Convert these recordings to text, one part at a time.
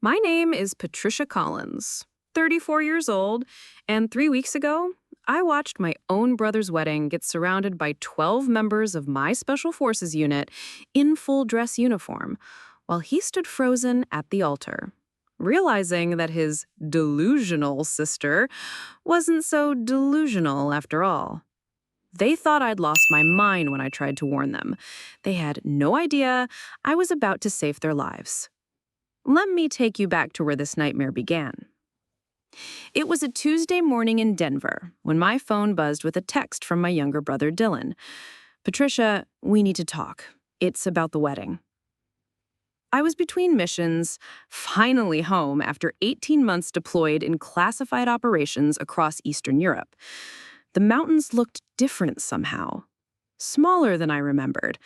My name is Patricia Collins, 34 years old, and 3 weeks ago, I watched my own brother's wedding get surrounded by 12 members of my Special Forces unit in full dress uniform, while he stood frozen at the altar, realizing that his delusional sister wasn't so delusional after all. They thought I'd lost my mind when I tried to warn them. They had no idea I was about to save their lives. Let me take you back to where this nightmare began. It was a Tuesday morning in Denver when my phone buzzed with a text from my younger brother, Dylan. "Patricia, we need to talk. It's about the wedding." I was between missions, finally home after 18 months deployed in classified operations across Eastern Europe. The mountains looked different somehow, smaller than I remembered,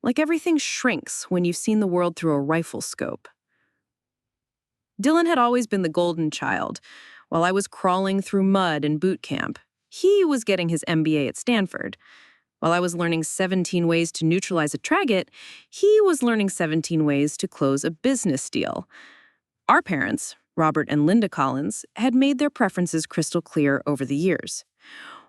like everything shrinks when you've seen the world through a rifle scope. Dylan had always been the golden child. While I was crawling through mud in boot camp, he was getting his MBA at Stanford. While I was learning 17 ways to neutralize a target, he was learning 17 ways to close a business deal. Our parents, Robert and Linda Collins, had made their preferences crystal clear over the years.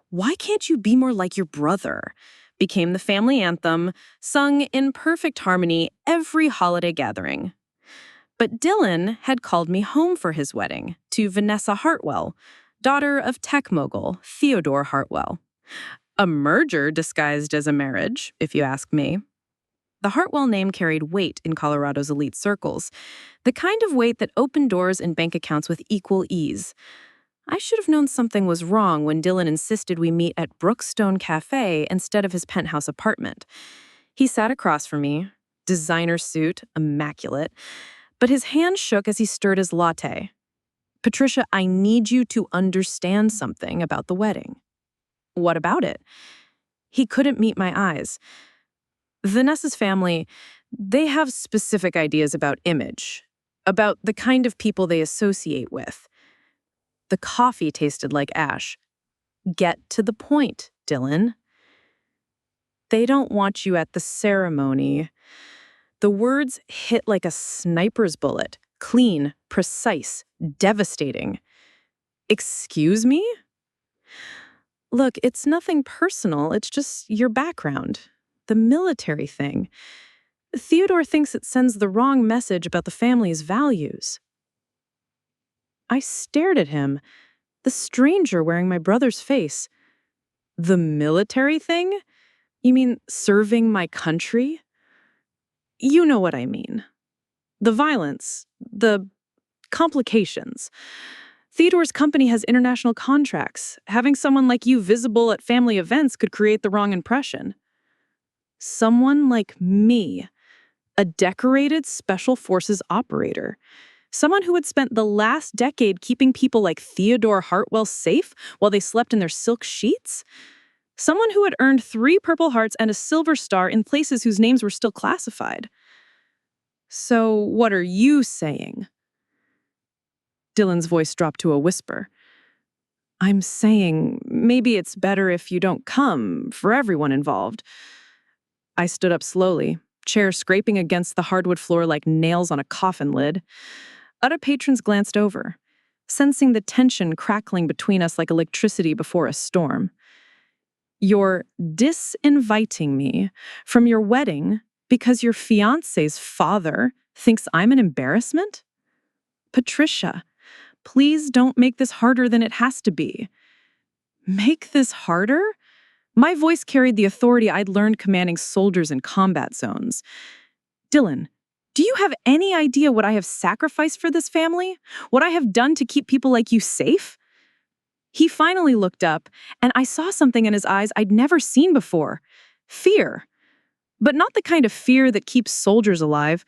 "Why can't you be more like your brother?" became the family anthem, sung in perfect harmony every holiday gathering. But Dylan had called me home for his wedding to Vanessa Hartwell, daughter of tech mogul Theodore Hartwell. A merger disguised as a marriage, if you ask me. The Hartwell name carried weight in Colorado's elite circles, the kind of weight that opened doors and bank accounts with equal ease. I should have known something was wrong when Dylan insisted we meet at Brookstone Cafe instead of his penthouse apartment. He sat across from me, designer suit, immaculate, but his hand shook as he stirred his latte. "Patricia, I need you to understand something about the wedding." "What about it?" He couldn't meet my eyes. Vanessa's family, they have specific ideas about image, about the kind of people they associate with. The coffee tasted like ash. "Get to the point, Dylan." "They don't want you at the ceremony." The words hit like a sniper's bullet, clean, precise, devastating. "Excuse me?" "Look, it's nothing personal, it's just your background. The military thing. Theodore thinks it sends the wrong message about the family's values." I stared at him, the stranger wearing my brother's face. "The military thing? You mean serving my country?" "You know what I mean. The violence, the complications. Theodore's company has international contracts. Having someone like you visible at family events could create the wrong impression." Someone like me, a decorated Special Forces operator, someone who had spent the last decade keeping people like Theodore Hartwell safe while they slept in their silk sheets? Someone who had earned 3 Purple Hearts and a Silver Star in places whose names were still classified. "So what are you saying?" Dylan's voice dropped to a whisper. "I'm saying maybe it's better if you don't come, for everyone involved." I stood up slowly, chair scraping against the hardwood floor like nails on a coffin lid. Other patrons glanced over, sensing the tension crackling between us like electricity before a storm. "You're disinviting me from your wedding because your fiancé's father thinks I'm an embarrassment? Patricia, please don't make this harder than it has to be." Make this harder? My voice carried the authority I'd learned commanding soldiers in combat zones. "Dylan, do you have any idea what I have sacrificed for this family? What I have done to keep people like you safe?" He finally looked up, and I saw something in his eyes I'd never seen before. Fear. But not the kind of fear that keeps soldiers alive.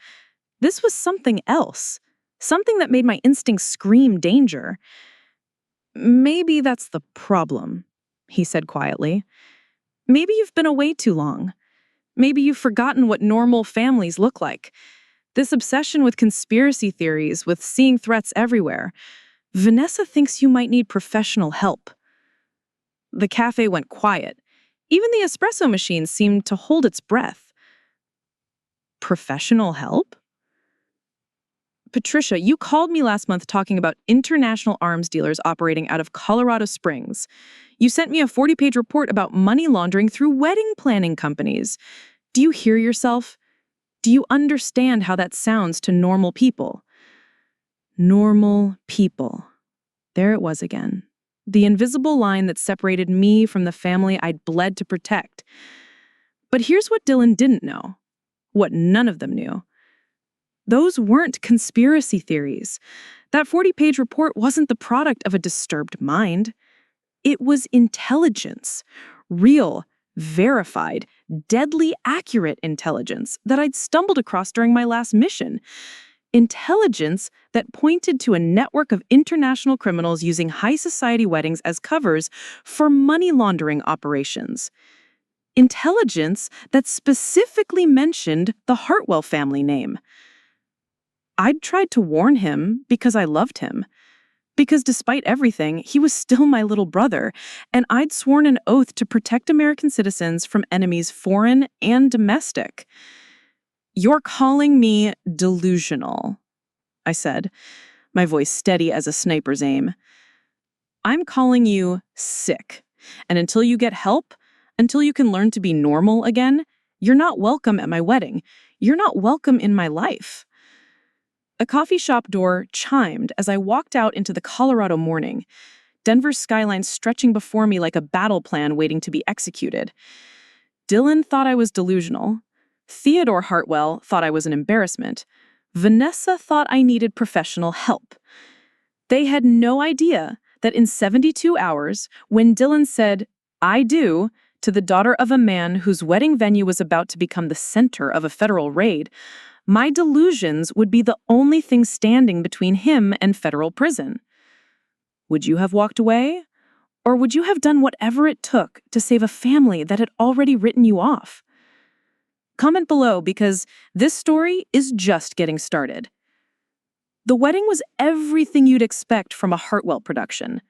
This was something else. Something that made my instincts scream danger. "Maybe that's the problem," he said quietly. "Maybe you've been away too long. Maybe you've forgotten what normal families look like. This obsession with conspiracy theories, with seeing threats everywhere. Vanessa thinks you might need professional help." The cafe went quiet. Even the espresso machine seemed to hold its breath. "Professional help?" Patricia, you called me last month talking about international arms dealers operating out of Colorado Springs. You sent me a 40-page report about money laundering through wedding planning companies. Do you hear yourself? Do you understand how that sounds to normal people? Normal people. There it was again. The invisible line that separated me from the family I'd bled to protect. But here's what Dylan didn't know. What none of them knew. Those weren't conspiracy theories. That 40-page report wasn't the product of a disturbed mind. It was intelligence. Real, verified, deadly accurate intelligence that I'd stumbled across during my last mission. Intelligence that pointed to a network of international criminals using high society weddings as covers for money laundering operations. Intelligence that specifically mentioned the Hartwell family name. I'd tried to warn him because I loved him. Because despite everything, he was still my little brother, and I'd sworn an oath to protect American citizens from enemies foreign and domestic. "You're calling me delusional," I said, my voice steady as a sniper's aim. "I'm calling you sick, and until you get help, until you can learn to be normal again, you're not welcome at my wedding. You're not welcome in my life." A coffee shop door chimed as I walked out into the Colorado morning, Denver's skyline stretching before me like a battle plan waiting to be executed. Dylan thought I was delusional. Theodore Hartwell thought I was an embarrassment. Vanessa thought I needed professional help. They had no idea that in 72 hours, when Dylan said, "I do," to the daughter of a man whose wedding venue was about to become the center of a federal raid, my delusions would be the only thing standing between him and federal prison. Would you have walked away? Or would you have done whatever it took to save a family that had already written you off? Comment below because this story is just getting started. The wedding was everything you'd expect from a Hartwell production.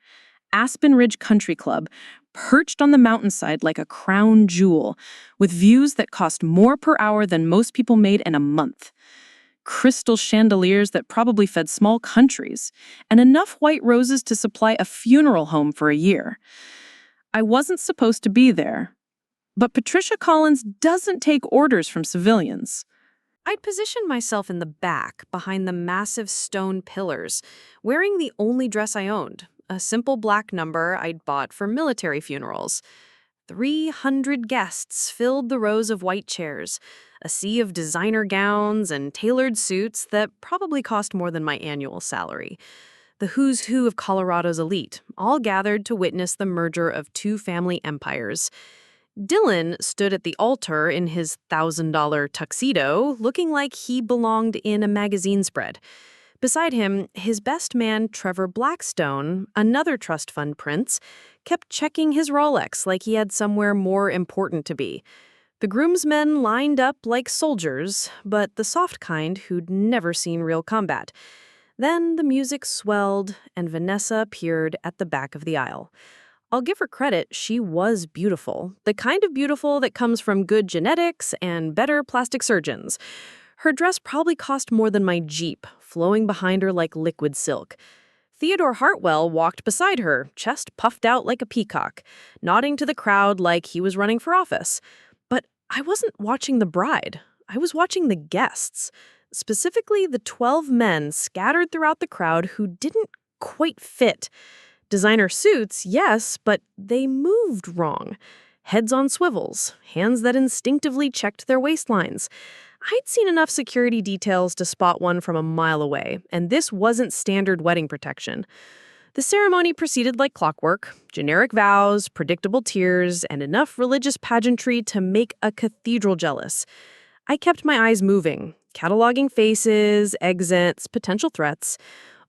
Aspen Ridge Country Club, perched on the mountainside like a crown jewel, with views that cost more per hour than most people made in a month. Crystal chandeliers that probably fed small countries, and enough white roses to supply a funeral home for a year. I wasn't supposed to be there, but Patricia Collins doesn't take orders from civilians. I'd positioned myself in the back, behind the massive stone pillars, wearing the only dress I owned, a simple black number I'd bought for military funerals. 300 guests filled the rows of white chairs, a sea of designer gowns and tailored suits that probably cost more than my annual salary. The who's who of Colorado's elite, all gathered to witness the merger of two family empires. Dylan stood at the altar in his $1,000 tuxedo, looking like he belonged in a magazine spread. Beside him, his best man, Trevor Blackstone, another trust fund prince, kept checking his Rolex like he had somewhere more important to be. The groomsmen lined up like soldiers, but the soft kind who'd never seen real combat. Then the music swelled, and Vanessa appeared at the back of the aisle. I'll give her credit, she was beautiful. The kind of beautiful that comes from good genetics and better plastic surgeons. Her dress probably cost more than my Jeep, flowing behind her like liquid silk. Theodore Hartwell walked beside her, chest puffed out like a peacock, nodding to the crowd like he was running for office. But I wasn't watching the bride. I was watching the guests, specifically the 12 men scattered throughout the crowd who didn't quite fit. Designer suits, yes, but they moved wrong. Heads on swivels, hands that instinctively checked their waistlines. I'd seen enough security details to spot one from a mile away, and this wasn't standard wedding protection. The ceremony proceeded like clockwork, generic vows, predictable tears, and enough religious pageantry to make a cathedral jealous. I kept my eyes moving, cataloging faces, exits, potential threats.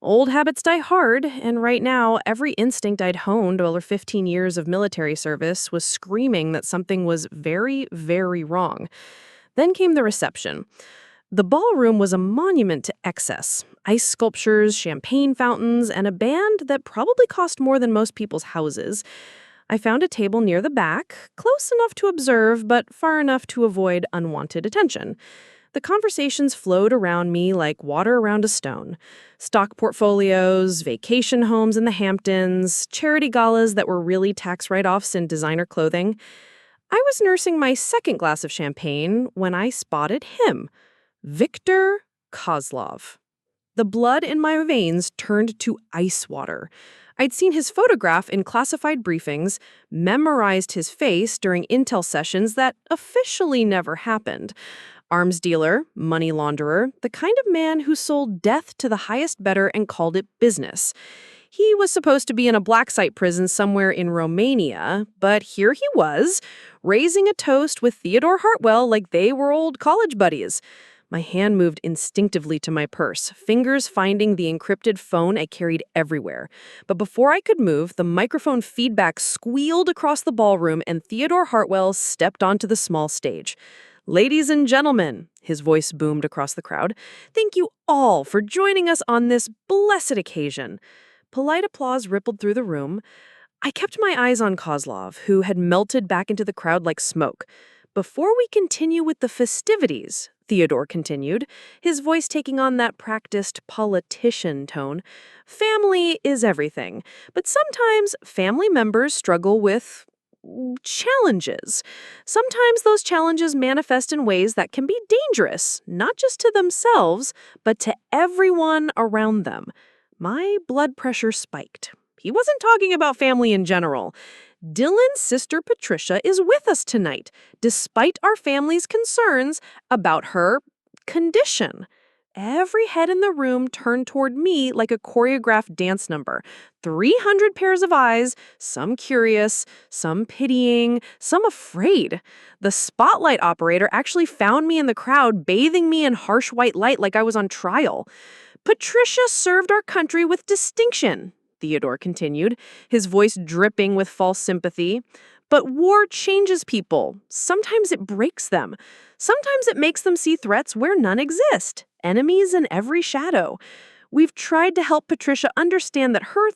Old habits die hard, and right now, every instinct I'd honed over 15 years of military service was screaming that something was very, very wrong. Then came the reception. The ballroom was a monument to excess. Ice sculptures, champagne fountains, and a band that probably cost more than most people's houses. I found a table near the back, close enough to observe, but far enough to avoid unwanted attention. The conversations flowed around me like water around a stone. Stock portfolios, vacation homes in the Hamptons, charity galas that were really tax write-offs in designer clothing. I was nursing my second glass of champagne when I spotted him, Viktor Kozlov. The blood in my veins turned to ice water. I'd seen his photograph in classified briefings, memorized his face during intel sessions that officially never happened. Arms dealer, money launderer, the kind of man who sold death to the highest bidder and called it business. He was supposed to be in a black site prison somewhere in Romania, but here he was, raising a toast with Theodore Hartwell like they were old college buddies. My hand moved instinctively to my purse, fingers finding the encrypted phone I carried everywhere. But before I could move, the microphone feedback squealed across the ballroom and Theodore Hartwell stepped onto the small stage. "Ladies and gentlemen," his voice boomed across the crowd, "thank you all for joining us on this blessed occasion." Polite applause rippled through the room. I kept my eyes on Kozlov, who had melted back into the crowd like smoke. "Before we continue with the festivities," Theodore continued, his voice taking on that practiced politician tone, "family is everything, but sometimes family members struggle with challenges. Sometimes those challenges manifest in ways that can be dangerous, not just to themselves, but to everyone around them." My blood pressure spiked. He wasn't talking about family in general. Dylan's sister Patricia is with us tonight, despite our family's concerns about her condition. Every head in the room turned toward me like a choreographed dance number. 300 pairs of eyes, some curious, some pitying, some afraid. The spotlight operator actually found me in the crowd, bathing me in harsh white light like I was on trial. "Patricia served our country with distinction," Theodore continued, his voice dripping with false sympathy. "But war changes people. Sometimes it breaks them. Sometimes it makes them see threats where none exist, enemies in every shadow. We've tried to help Patricia understand that her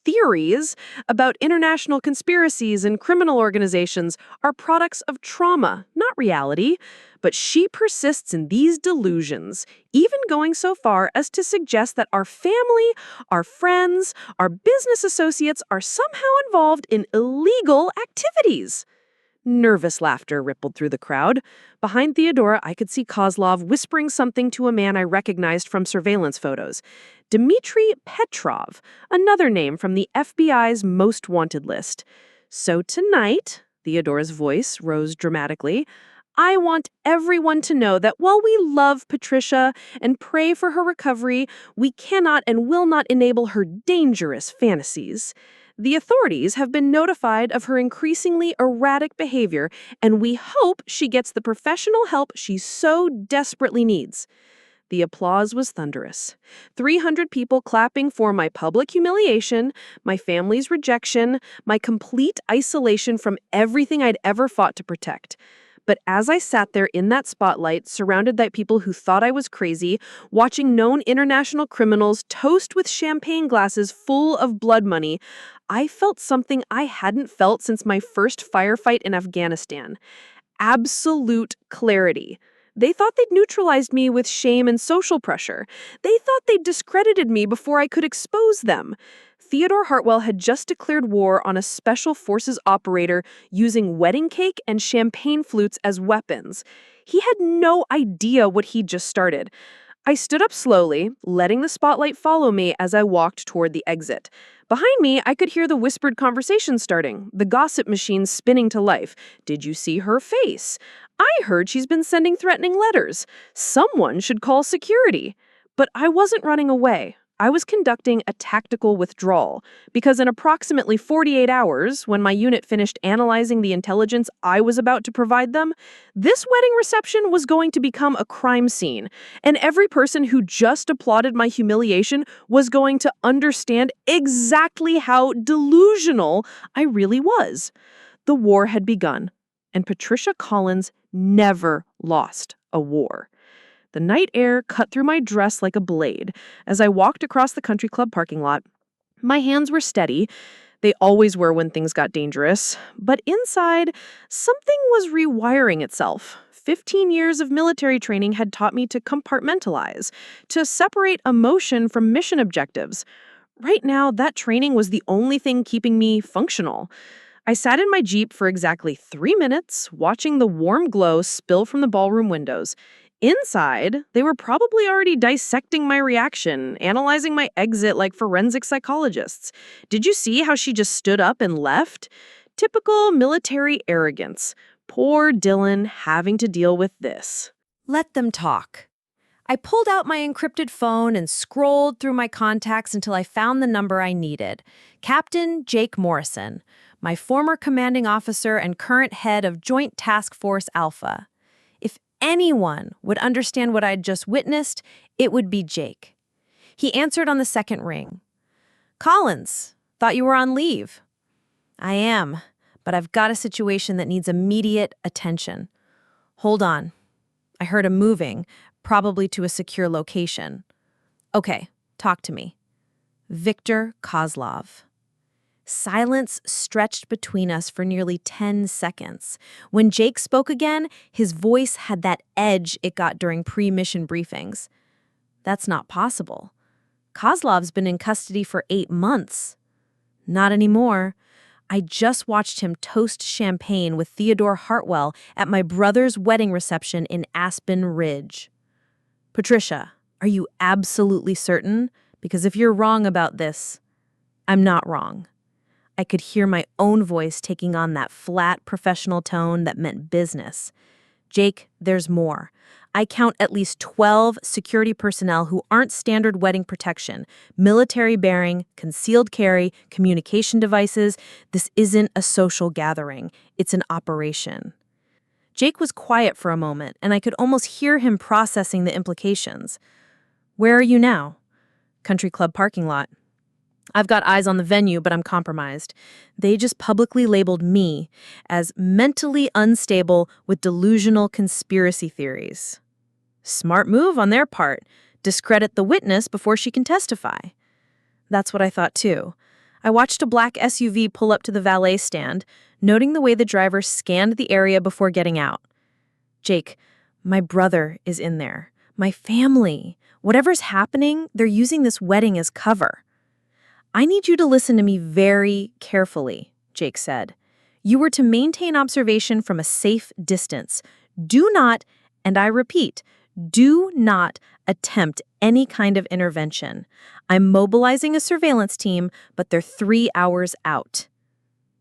theories about international conspiracies and criminal organizations are products of trauma, not reality. But she persists in these delusions, even going so far as to suggest that our family, our friends, our business associates are somehow involved in illegal activities." Nervous laughter rippled through the crowd. Behind Theodora, I could see Kozlov whispering something to a man I recognized from surveillance photos. Dmitry Petrov, another name from the FBI's most wanted list. "So tonight," Theodora's voice rose dramatically, "I want everyone to know that while we love Patricia and pray for her recovery, we cannot and will not enable her dangerous fantasies. The authorities have been notified of her increasingly erratic behavior, and we hope she gets the professional help she so desperately needs." The applause was thunderous. 300 people clapping for my public humiliation, my family's rejection, my complete isolation from everything I'd ever fought to protect. But as I sat there in that spotlight, surrounded by people who thought I was crazy, watching known international criminals toast with champagne glasses full of blood money, I felt something I hadn't felt since my first firefight in Afghanistan. Absolute clarity. They thought they'd neutralized me with shame and social pressure. They thought they'd discredited me before I could expose them. Theodore Hartwell had just declared war on a special forces operator using wedding cake and champagne flutes as weapons. He had no idea what he'd just started. I stood up slowly, letting the spotlight follow me as I walked toward the exit. Behind me, I could hear the whispered conversation starting, the gossip machine spinning to life. "Did you see her face? I heard she's been sending threatening letters. Someone should call security." But I wasn't running away. I was conducting a tactical withdrawal, because in approximately 48 hours, when my unit finished analyzing the intelligence I was about to provide them, this wedding reception was going to become a crime scene, and every person who just applauded my humiliation was going to understand exactly how delusional I really was. The war had begun, and Patricia Collins never lost a war. The night air cut through my dress like a blade as I walked across the country club parking lot. My hands were steady. They always were when things got dangerous. But inside, something was rewiring itself. 15 years of military training had taught me to compartmentalize, to separate emotion from mission objectives. Right now, that training was the only thing keeping me functional. I sat in my Jeep for exactly 3 minutes, watching the warm glow spill from the ballroom windows. Inside, they were probably already dissecting my reaction, analyzing my exit like forensic psychologists. Did you see how she just stood up and left? Typical military arrogance. Poor Dylan having to deal with this. Let them talk. I pulled out my encrypted phone and scrolled through my contacts until I found the number I needed. Captain Jake Morrison, my former commanding officer and current head of Joint Task Force Alpha. If anyone would understand what I'd just witnessed, it would be Jake. He answered on the second ring. "Collins, thought you were on leave." "I am, but I've got a situation that needs immediate attention." "Hold on." I heard him moving, probably to a secure location. "Okay, talk to me." Viktor Kozlov. Silence stretched between us for nearly 10 seconds. When Jake spoke again, his voice had that edge it got during pre-mission briefings. "That's not possible. Kozlov's been in custody for 8 months. "Not anymore. I just watched him toast champagne with Theodore Hartwell at my brother's wedding reception in Aspen Ridge." "Patricia, are you absolutely certain? Because if you're wrong about this, I'm not wrong." I could hear my own voice taking on that flat, professional tone that meant business. "Jake, there's more. I count at least 12 security personnel who aren't standard wedding protection, military bearing, concealed carry, communication devices. This isn't a social gathering. It's an operation." Jake was quiet for a moment, and I could almost hear him processing the implications. "Where are you now?" "Country Club parking lot." "I've got eyes on the venue, but I'm compromised. They just publicly labeled me as mentally unstable with delusional conspiracy theories." Smart move on their part. Discredit the witness before she can testify. That's what I thought too. I watched a black SUV pull up to the valet stand, noting the way the driver scanned the area before getting out. "Jake, my brother is in there. My family. Whatever's happening, they're using this wedding as cover." "I need you to listen to me very carefully," Jake said. "You were to maintain observation from a safe distance. Do not, and I repeat, do not attempt any kind of intervention. I'm mobilizing a surveillance team, but they're 3 hours out."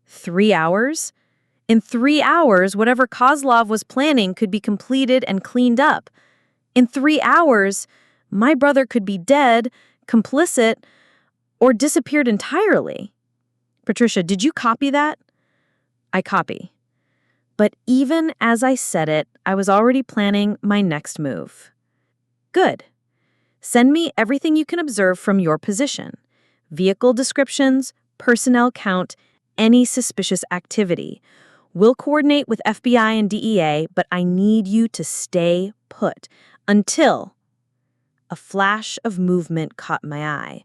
3 hours? In 3 hours, whatever Kozlov was planning could be completed and cleaned up. In 3 hours, my brother could be dead, complicit, or disappeared entirely. "Patricia, did you copy that?" "I copy." But even as I said it, I was already planning my next move. "Good. Send me everything you can observe from your position. Vehicle descriptions, personnel count, any suspicious activity. We'll coordinate with FBI and DEA, but I need you to stay put until..." A flash of movement caught my eye.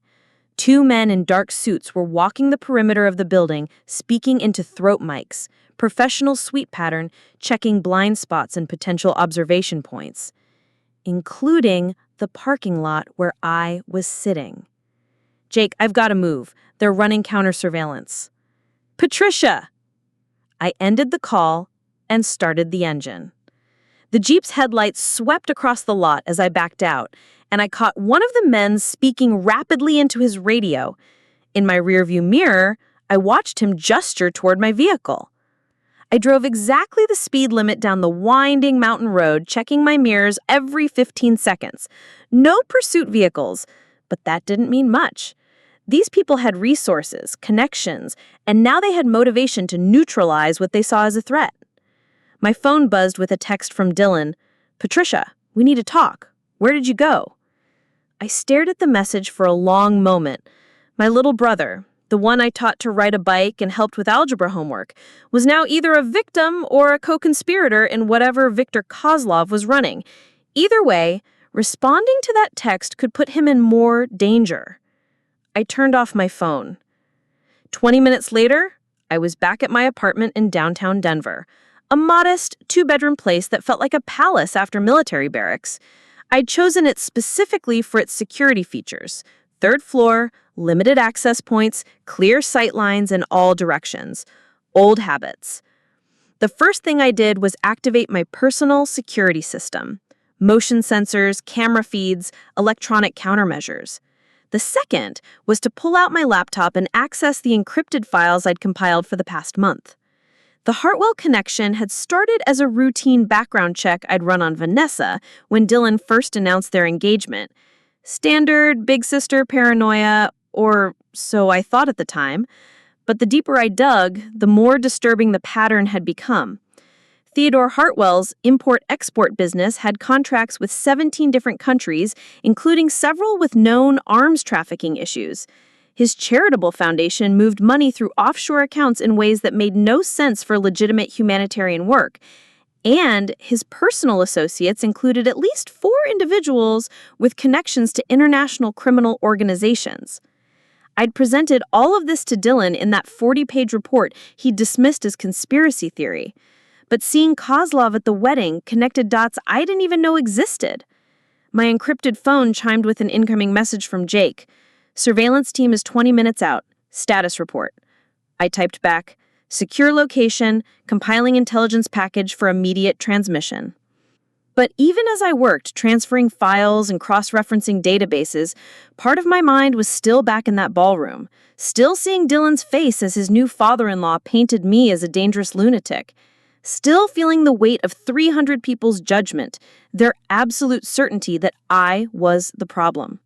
2 men in dark suits were walking the perimeter of the building, speaking into throat mics, professional sweep pattern, checking blind spots and potential observation points, including the parking lot where I was sitting. "Jake, I've got to move. They're running counter surveillance." "Patricia!" I ended the call and started the engine. The Jeep's headlights swept across the lot as I backed out, and I caught one of the men speaking rapidly into his radio. In my rearview mirror, I watched him gesture toward my vehicle. I drove exactly the speed limit down the winding mountain road, checking my mirrors every 15 seconds. No pursuit vehicles, but that didn't mean much. These people had resources, connections, and now they had motivation to neutralize what they saw as a threat. My phone buzzed with a text from Dylan. "Patricia, we need to talk. Where did you go?" I stared at the message for a long moment. My little brother, the one I taught to ride a bike and helped with algebra homework, was now either a victim or a co-conspirator in whatever Viktor Kozlov was running. Either way, responding to that text could put him in more danger. I turned off my phone. 20 minutes later, I was back at my apartment in downtown Denver. a modest two-bedroom place that felt like a palace after military barracks. I'd chosen it specifically for its security features: third floor, limited access points, clear sight lines in all directions. Old habits. The first thing I did was activate my personal security system: motion sensors, camera feeds, electronic countermeasures. The second was to pull out my laptop and access the encrypted files I'd compiled for the past month. The Hartwell connection had started as a routine background check I'd run on Vanessa when Dylan first announced their engagement. Standard big sister paranoia, or so I thought at the time. But the deeper I dug, the more disturbing the pattern had become. Theodore Hartwell's import-export business had contracts with 17 different countries, including several with known arms trafficking issues. His charitable foundation moved money through offshore accounts in ways that made no sense for legitimate humanitarian work. And his personal associates included at least 4 individuals with connections to international criminal organizations. I'd presented all of this to Dylan in that 40-page report he dismissed as conspiracy theory. But seeing Kozlov at the wedding connected dots I didn't even know existed. My encrypted phone chimed with an incoming message from Jake. "Surveillance team is 20 minutes out. Status report." I typed back, "Secure location, compiling intelligence package for immediate transmission." But even as I worked, transferring files and cross-referencing databases, part of my mind was still back in that ballroom, still seeing Dylan's face as his new father-in-law painted me as a dangerous lunatic, still feeling the weight of 300 people's judgment, their absolute certainty that I was the problem.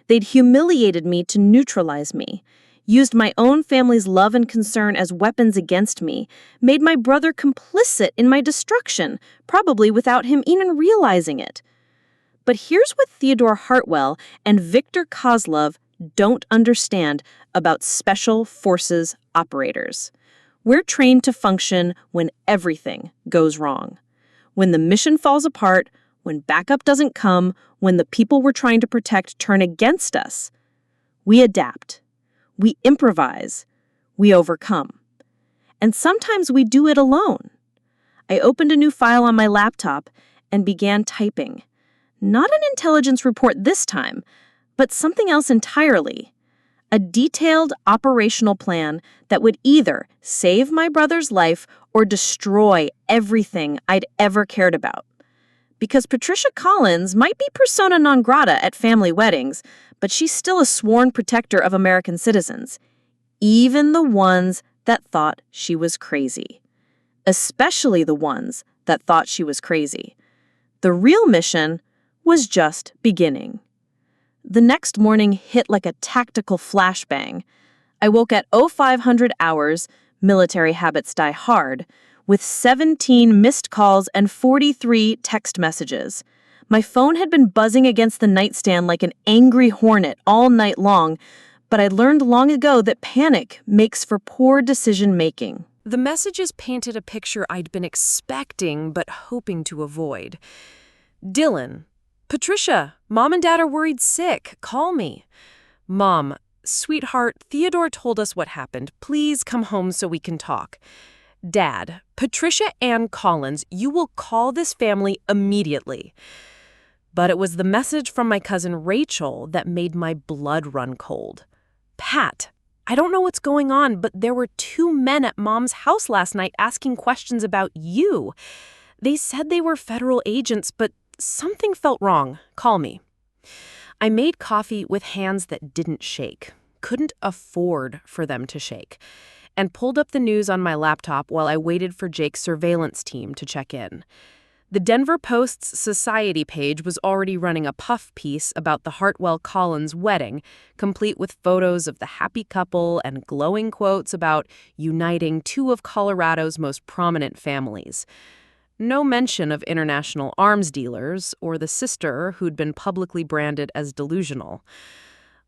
They'd humiliated me to neutralize me, used my own family's love and concern as weapons against me, made my brother complicit in my destruction, probably without him even realizing it. But here's what Theodore Hartwell and Viktor Kozlov don't understand about special forces operators. We're trained to function when everything goes wrong. When the mission falls apart, when backup doesn't come, when the people we're trying to protect turn against us. We adapt. We improvise. We overcome. And sometimes we do it alone. I opened a new file on my laptop and began typing. Not an intelligence report this time, but something else entirely. A detailed operational plan that would either save my brother's life or destroy everything I'd ever cared about. Because Patricia Collins might be persona non grata at family weddings, but she's still a sworn protector of American citizens, even the ones that thought she was crazy. Especially the ones that thought she was crazy. The real mission was just beginning. The next morning hit like a tactical flashbang. I woke at 0500 hours, military habits die hard, with 17 missed calls and 43 text messages. My phone had been buzzing against the nightstand like an angry hornet all night long, but I learned long ago that panic makes for poor decision-making. The messages painted a picture I'd been expecting but hoping to avoid. Dylan, "Patricia, Mom and Dad are worried sick. Call me." Mom, "Sweetheart, Theodore told us what happened. Please come home so we can talk." Dad, "Patricia Ann Collins, you will call this family immediately." But it was the message from my cousin Rachel that made my blood run cold. "Pat, I don't know what's going on, but there were 2 men at Mom's house last night asking questions about you. They said they were federal agents, but something felt wrong. Call me." I made coffee with hands that didn't shake, couldn't afford for them to shake, and pulled up the news on my laptop while I waited for Jake's surveillance team to check in. The Denver Post's Society page was already running a puff piece about the Hartwell-Collins wedding, complete with photos of the happy couple and glowing quotes about uniting 2 of Colorado's most prominent families. No mention of international arms dealers or the sister who'd been publicly branded as delusional.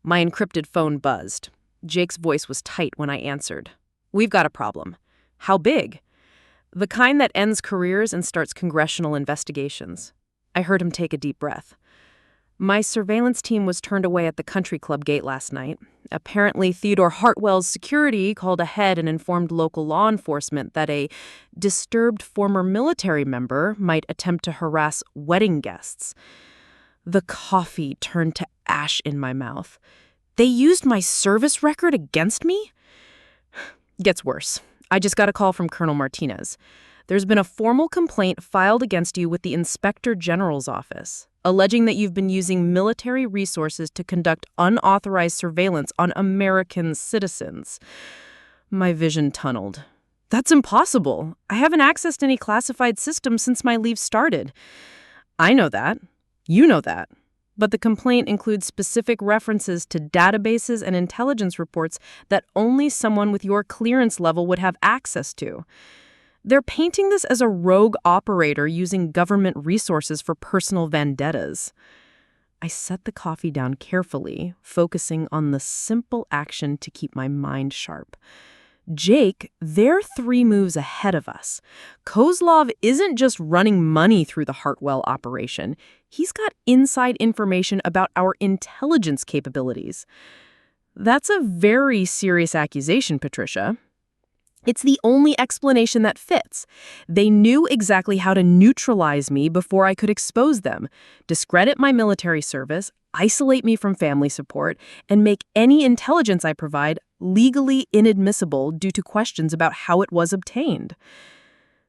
My encrypted phone buzzed. Jake's voice was tight when I answered. "We've got a problem." "How big?" "The kind that ends careers and starts congressional investigations." I heard him take a deep breath. "My surveillance team was turned away at the country club gate last night. Apparently, Theodore Hartwell's security called ahead and informed local law enforcement that a disturbed former military member might attempt to harass wedding guests. The coffee turned to ash in my mouth. They used my service record against me? Gets worse. I just got a call from Colonel Martinez. There's been a formal complaint filed against you with the Inspector General's office, alleging that you've been using military resources to conduct unauthorized surveillance on American citizens. My vision tunneled. That's impossible. I haven't accessed any classified systems since my leave started. I know that. You know that. But the complaint includes specific references to databases and intelligence reports that only someone with your clearance level would have access to. They're painting this as a rogue operator using government resources for personal vendettas. I set the coffee down carefully, focusing on the simple action to keep my mind sharp. Jake, they're 3 moves ahead of us. Kozlov isn't just running money through the Hartwell operation. He's got inside information about our intelligence capabilities. That's a very serious accusation, Patricia. It's the only explanation that fits. They knew exactly how to neutralize me before I could expose them, discredit my military service, isolate me from family support, and make any intelligence I provide legally inadmissible due to questions about how it was obtained.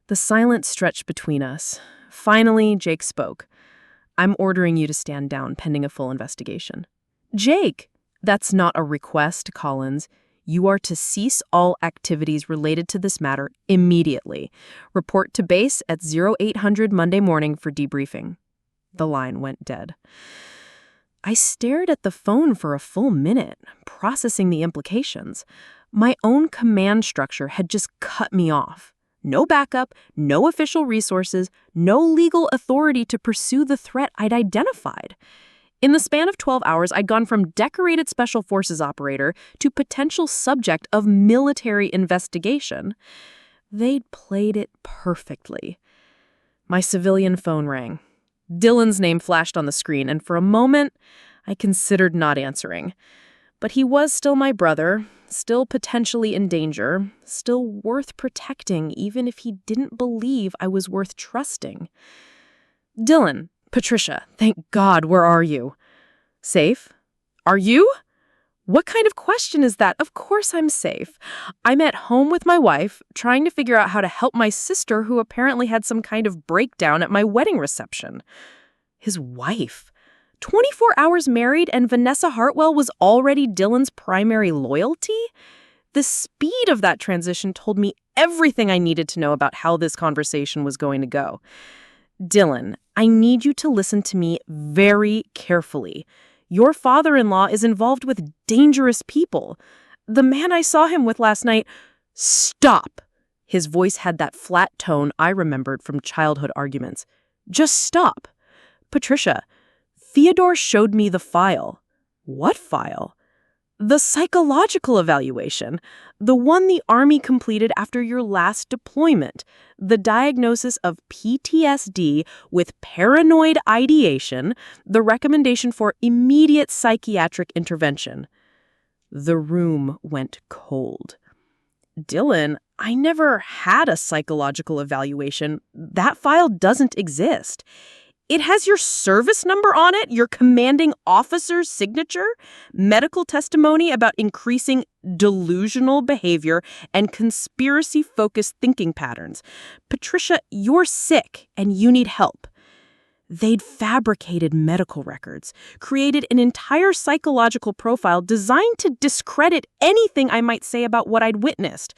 The silence stretched between us. Finally, Jake spoke. I'm ordering you to stand down pending a full investigation. Jake, that's not a request, Collins. You are to cease all activities related to this matter immediately. Report to base at 0800 Monday morning for debriefing. The line went dead. I stared at the phone for a full minute, processing the implications. My own command structure had just cut me off. No backup, no official resources, no legal authority to pursue the threat I'd identified. In the span of 12 hours, I'd gone from decorated Special Forces operator to potential subject of military investigation. They'd played it perfectly. My civilian phone rang. Dylan's name flashed on the screen, and for a moment, I considered not answering. But he was still my brother, still potentially in danger, still worth protecting even if he didn't believe I was worth trusting. Dylan. Patricia, thank God, where are you? Safe? Are you? What kind of question is that? Of course I'm safe. I'm at home with my wife, trying to figure out how to help my sister who apparently had some kind of breakdown at my wedding reception. His wife. 24 hours married and Vanessa Hartwell was already Dylan's primary loyalty? The speed of that transition told me everything I needed to know about how this conversation was going to go. Dylan, I need you to listen to me very carefully. Your father-in-law is involved with dangerous people. The man I saw him with last night... Stop! His voice had that flat tone I remembered from childhood arguments. Just stop. Patricia, Theodore showed me the file. What file? The psychological evaluation. The one the Army completed after your last deployment. The diagnosis of PTSD with paranoid ideation. The recommendation for immediate psychiatric intervention. The room went cold. Dylan, I never had a psychological evaluation. That file doesn't exist. It has your service number on it, your commanding officer's signature, medical testimony about increasing delusional behavior, and conspiracy-focused thinking patterns. Patricia, you're sick and you need help. They'd fabricated medical records, created an entire psychological profile designed to discredit anything I might say about what I'd witnessed.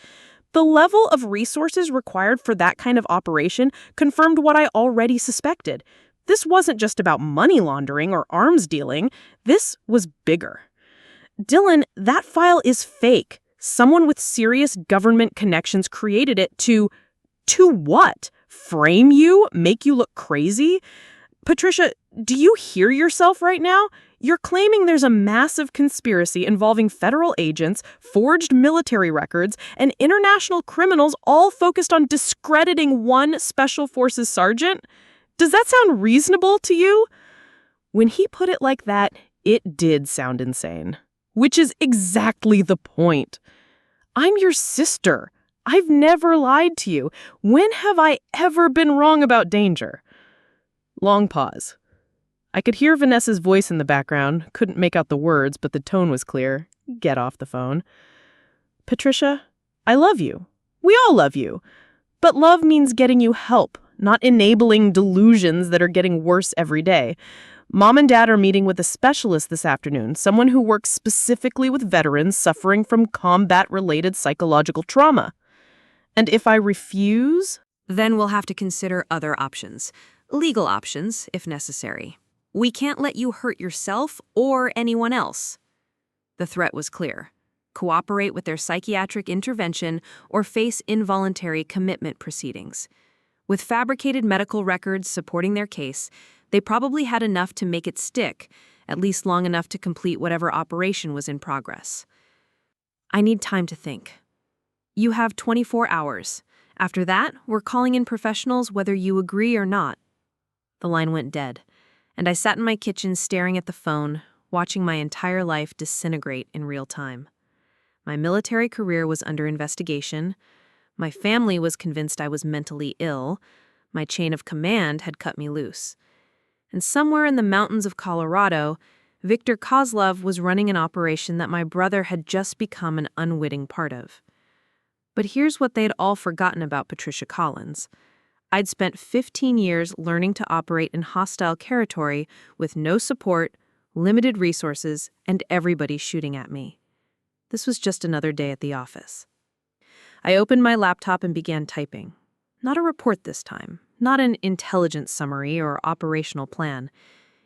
The level of resources required for that kind of operation confirmed what I already suspected. This wasn't just about money laundering or arms dealing. This was bigger. Dylan, that file is fake. Someone with serious government connections created it to what? Frame you? Make you look crazy? Patricia, do you hear yourself right now? You're claiming there's a massive conspiracy involving federal agents, forged military records, and international criminals all focused on discrediting one Special Forces sergeant? Does that sound reasonable to you? When he put it like that, it did sound insane. Which is exactly the point. I'm your sister. I've never lied to you. When have I ever been wrong about danger? Long pause. I could hear Vanessa's voice in the background, couldn't make out the words, but the tone was clear. Get off the phone. Patricia, I love you. We all love you. But love means getting you help, not enabling delusions that are getting worse every day. Mom and Dad are meeting with a specialist this afternoon, someone who works specifically with veterans suffering from combat-related psychological trauma. And if I refuse? Then we'll have to consider other options. Legal options, if necessary. We can't let you hurt yourself or anyone else. The threat was clear. Cooperate with their psychiatric intervention or face involuntary commitment proceedings. With fabricated medical records supporting their case, they probably had enough to make it stick, at least long enough to complete whatever operation was in progress. I need time to think. You have 24 hours. After that, we're calling in professionals whether you agree or not. The line went dead, and I sat in my kitchen staring at the phone, watching my entire life disintegrate in real time. My military career was under investigation. My family was convinced I was mentally ill. My chain of command had cut me loose. And somewhere in the mountains of Colorado, Viktor Kozlov was running an operation that my brother had just become an unwitting part of. But here's what they'd all forgotten about Patricia Collins. I'd spent 15 years learning to operate in hostile territory with no support, limited resources, and everybody shooting at me. This was just another day at the office. I opened my laptop and began typing. Not a report this time, not an intelligence summary or operational plan.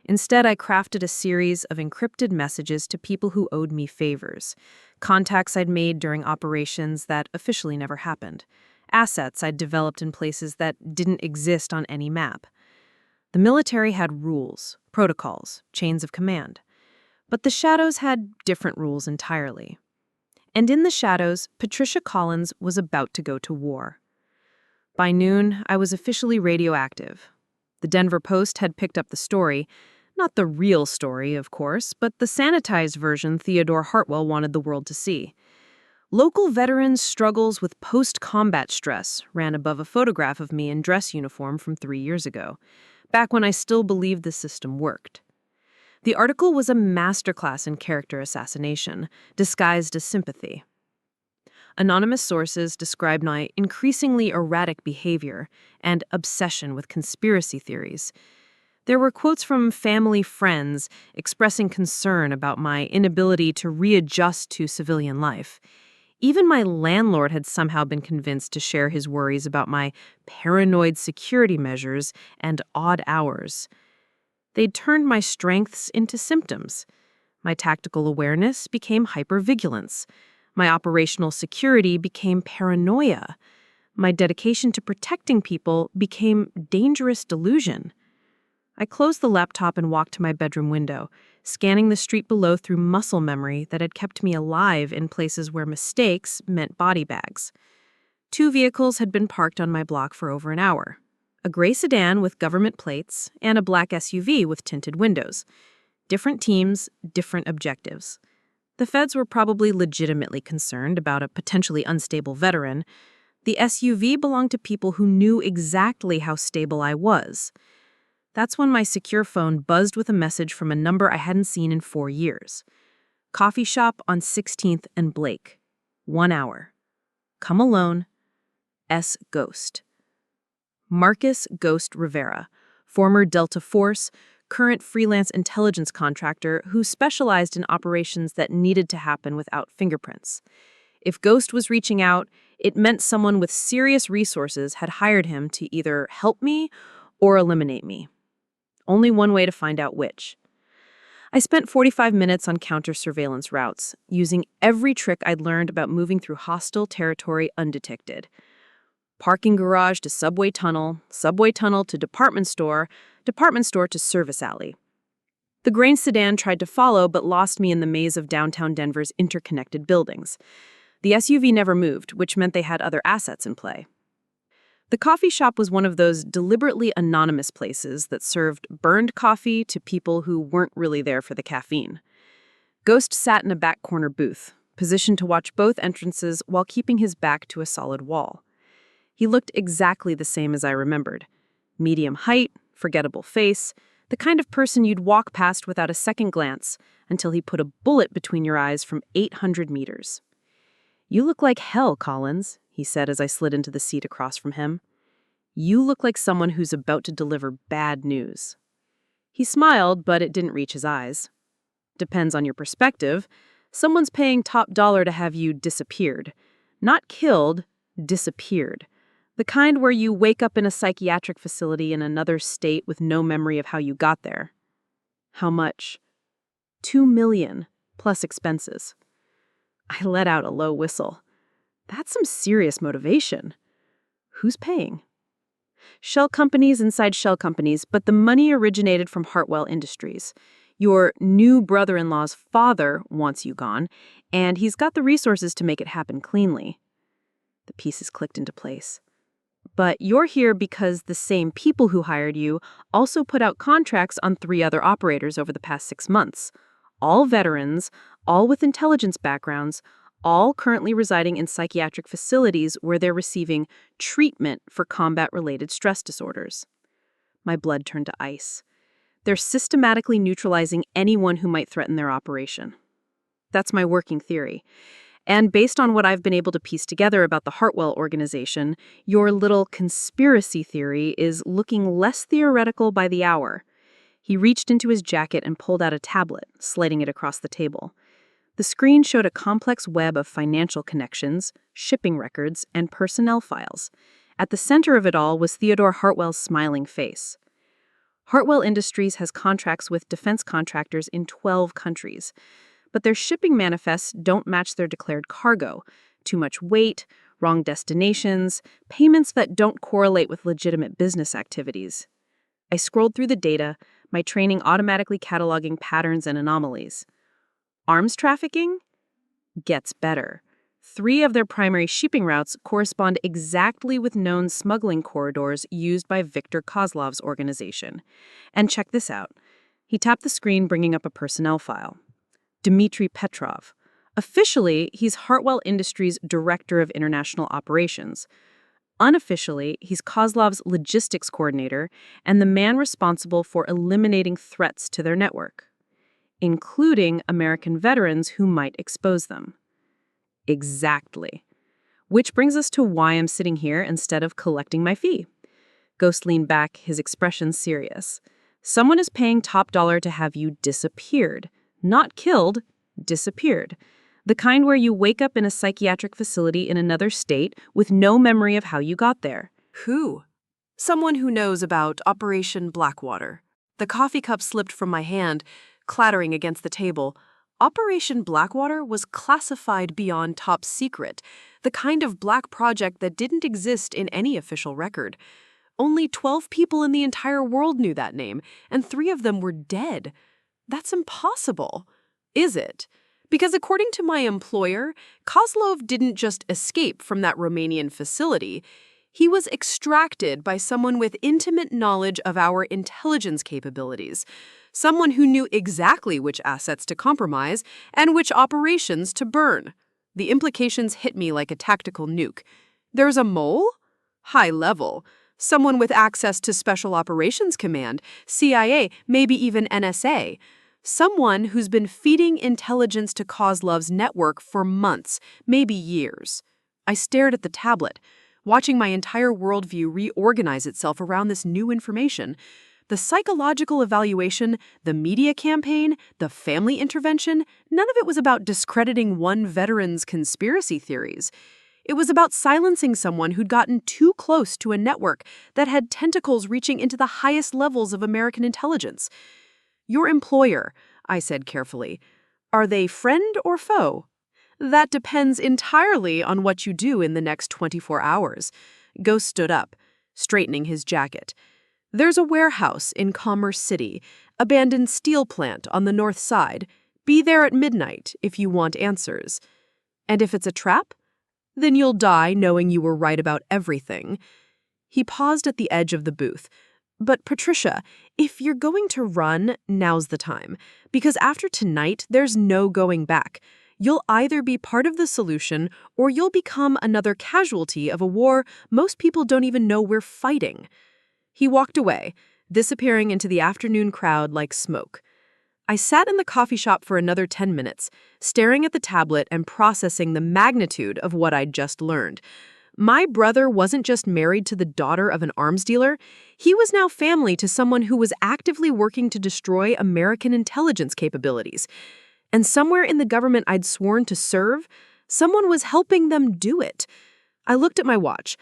Instead, I crafted a series of encrypted messages to people who owed me favors, contacts I'd made during operations that officially never happened, assets I'd developed in places that didn't exist on any map. The military had rules, protocols, chains of command. But the shadows had different rules entirely. And in the shadows, Patricia Collins was about to go to war. By noon, I was officially radioactive. The Denver Post had picked up the story, not the real story, of course, but the sanitized version Theodore Hartwell wanted the world to see. Local veterans' struggles with post-combat stress ran above a photograph of me in dress uniform from 3 years ago, back when I still believed the system worked. The article was a masterclass in character assassination, disguised as sympathy. Anonymous sources described my increasingly erratic behavior and obsession with conspiracy theories. There were quotes from family friends expressing concern about my inability to readjust to civilian life. Even my landlord had somehow been convinced to share his worries about my paranoid security measures and odd hours. They'd turned my strengths into symptoms. My tactical awareness became hypervigilance. My operational security became paranoia. My dedication to protecting people became dangerous delusion. I closed the laptop and walked to my bedroom window, scanning the street below through muscle memory that had kept me alive in places where mistakes meant body bags. 2 vehicles had been parked on my block for over an hour. A gray sedan with government plates, and a black SUV with tinted windows. Different teams, different objectives. The feds were probably legitimately concerned about a potentially unstable veteran. The SUV belonged to people who knew exactly how stable I was. That's when my secure phone buzzed with a message from a number I hadn't seen in 4 years. Coffee shop on 16th and Blake. 1 hour. Come alone. S. Ghost. Marcus Ghost Rivera, former Delta Force, current freelance intelligence contractor who specialized in operations that needed to happen without fingerprints. If Ghost was reaching out, it meant someone with serious resources had hired him to either help me or eliminate me. Only one way to find out which. I spent 45 minutes on counter-surveillance routes, using every trick I'd learned about moving through hostile territory undetected. Parking garage to subway tunnel to department store to service alley. The grain sedan tried to follow but lost me in the maze of downtown Denver's interconnected buildings. The SUV never moved, which meant they had other assets in play. The coffee shop was one of those deliberately anonymous places that served burned coffee to people who weren't really there for the caffeine. Ghost sat in a back corner booth, positioned to watch both entrances while keeping his back to a solid wall. He looked exactly the same as I remembered. Medium height, forgettable face, the kind of person you'd walk past without a second glance until he put a bullet between your eyes from 800 meters. "You look like hell, Collins," he said as I slid into the seat across from him. "You look like someone who's about to deliver bad news." He smiled, but it didn't reach his eyes. "Depends on your perspective. Someone's paying top dollar to have you disappeared. Not killed, disappeared. The kind where you wake up in a psychiatric facility in another state with no memory of how you got there." "How much?" $2 million, plus expenses. I let out a low whistle. That's some serious motivation. Who's paying? Shell companies inside shell companies, but the money originated from Hartwell Industries. Your new brother-in-law's father wants you gone, and he's got the resources to make it happen cleanly. The pieces clicked into place. But you're here because the same people who hired you also put out contracts on 3 other operators over the past 6 months. All veterans, all with intelligence backgrounds, all currently residing in psychiatric facilities where they're receiving treatment for combat-related stress disorders. My blood turned to ice. They're systematically neutralizing anyone who might threaten their operation. That's my working theory. And based on what I've been able to piece together about the Hartwell organization, your little conspiracy theory is looking less theoretical by the hour. He reached into his jacket and pulled out a tablet, sliding it across the table. The screen showed a complex web of financial connections, shipping records, and personnel files. At the center of it all was Theodore Hartwell's smiling face. Hartwell Industries has contracts with defense contractors in 12 countries, but their shipping manifests don't match their declared cargo. Too much weight, wrong destinations, payments that don't correlate with legitimate business activities. I scrolled through the data, my training automatically cataloging patterns and anomalies. Arms trafficking? Gets better. 3 of their primary shipping routes correspond exactly with known smuggling corridors used by Viktor Kozlov's organization. And check this out. He tapped the screen, bringing up a personnel file. Dmitry Petrov. Officially, he's Hartwell Industries' Director of International Operations. Unofficially, he's Kozlov's logistics coordinator and the man responsible for eliminating threats to their network, including American veterans who might expose them. Exactly. Which brings us to why I'm sitting here instead of collecting my fee. Ghost leaned back, his expression serious. Someone is paying top dollar to have you disappeared. Not killed, disappeared. The kind where you wake up in a psychiatric facility in another state with no memory of how you got there. Who? Someone who knows about Operation Blackwater. The coffee cup slipped from my hand, clattering against the table. Operation Blackwater was classified beyond top secret, the kind of black project that didn't exist in any official record. Only 12 people in the entire world knew that name, and 3 of them were dead. That's impossible. Is it? Because according to my employer, Kozlov didn't just escape from that Romanian facility. He was extracted by someone with intimate knowledge of our intelligence capabilities, someone who knew exactly which assets to compromise and which operations to burn. The implications hit me like a tactical nuke. There's a mole? High level. Someone with access to Special Operations Command, CIA, maybe even NSA. Someone who's been feeding intelligence to Kozlov's network for months, maybe years. I stared at the tablet, watching my entire worldview reorganize itself around this new information. The psychological evaluation, the media campaign, the family intervention, none of it was about discrediting one veteran's conspiracy theories. It was about silencing someone who'd gotten too close to a network that had tentacles reaching into the highest levels of American intelligence. Your employer, I said carefully. Are they friend or foe? That depends entirely on what you do in the next 24 hours. Ghost stood up, straightening his jacket. There's a warehouse in Commerce City, abandoned steel plant on the north side. Be there at midnight if you want answers. And if it's a trap? Then you'll die knowing you were right about everything. He paused at the edge of the booth. But Patricia, if you're going to run, now's the time. Because after tonight, there's no going back. You'll either be part of the solution or you'll become another casualty of a war most people don't even know we're fighting. He walked away, disappearing into the afternoon crowd like smoke. I sat in the coffee shop for another 10 minutes, staring at the tablet and processing the magnitude of what I'd just learned. My brother wasn't just married to the daughter of an arms dealer, he was now family to someone who was actively working to destroy American intelligence capabilities. And somewhere in the government I'd sworn to serve, someone was helping them do it. I looked at my watch.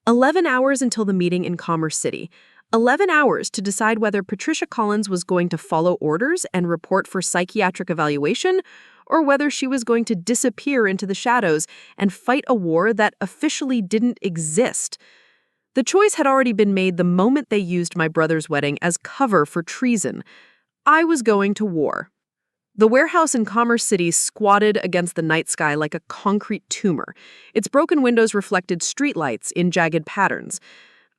11 hours until the meeting in Commerce City. 11 hours to decide whether Patricia Collins was going to follow orders and report for psychiatric evaluation, or whether she was going to disappear into the shadows and fight a war that officially didn't exist. The choice had already been made the moment they used my brother's wedding as cover for treason. I was going to war. The warehouse in Commerce City squatted against the night sky like a concrete tumor. Its broken windows reflected streetlights in jagged patterns.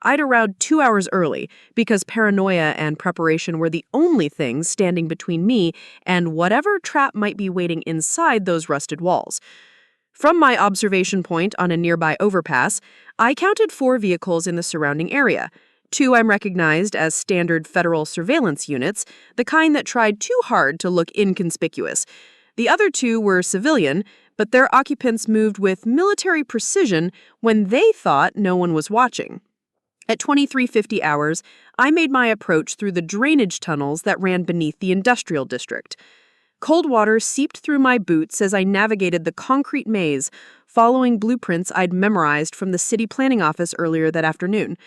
I'd arrived 2 hours early because paranoia and preparation were the only things standing between me and whatever trap might be waiting inside those rusted walls. From my observation point on a nearby overpass, I counted 4 vehicles in the surrounding area. 2 I'm recognized as standard federal surveillance units, the kind that tried too hard to look inconspicuous. The other 2 were civilian, but their occupants moved with military precision when they thought no one was watching. At 23:50 hours, I made my approach through the drainage tunnels that ran beneath the industrial district. Cold water seeped through my boots as I navigated the concrete maze, following blueprints I'd memorized from the city planning office earlier that afternoon.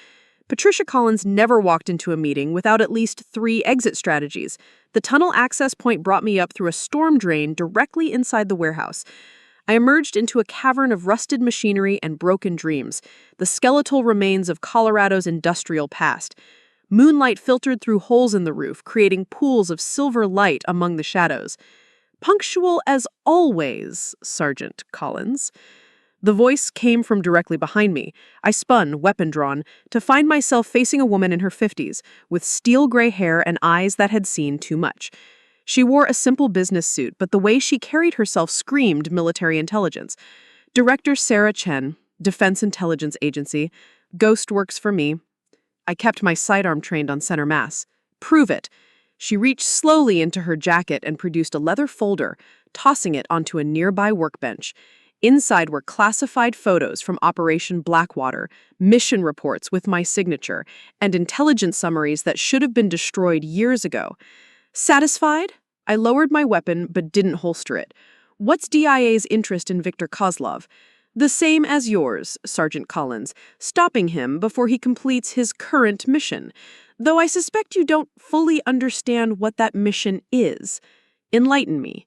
Patricia Collins never walked into a meeting without at least 3 exit strategies. The tunnel access point brought me up through a storm drain directly inside the warehouse. I emerged into a cavern of rusted machinery and broken dreams, the skeletal remains of Colorado's industrial past. Moonlight filtered through holes in the roof, creating pools of silver light among the shadows. Punctual as always, Sergeant Collins. The voice came from directly behind me. I spun, weapon drawn, to find myself facing a woman in her 50s, with steel gray hair and eyes that had seen too much. She wore a simple business suit, but the way she carried herself screamed military intelligence. Director Sarah Chen, Defense Intelligence Agency. Ghost works for me. I kept my sidearm trained on center mass. Prove it. She reached slowly into her jacket and produced a leather folder, tossing it onto a nearby workbench. Inside were classified photos from Operation Blackwater, mission reports with my signature, and intelligence summaries that should have been destroyed years ago. Satisfied? I lowered my weapon but didn't holster it. What's DIA's interest in Victor Kozlov? The same as yours, Sergeant Collins, stopping him before he completes his current mission. Though I suspect you don't fully understand what that mission is. Enlighten me.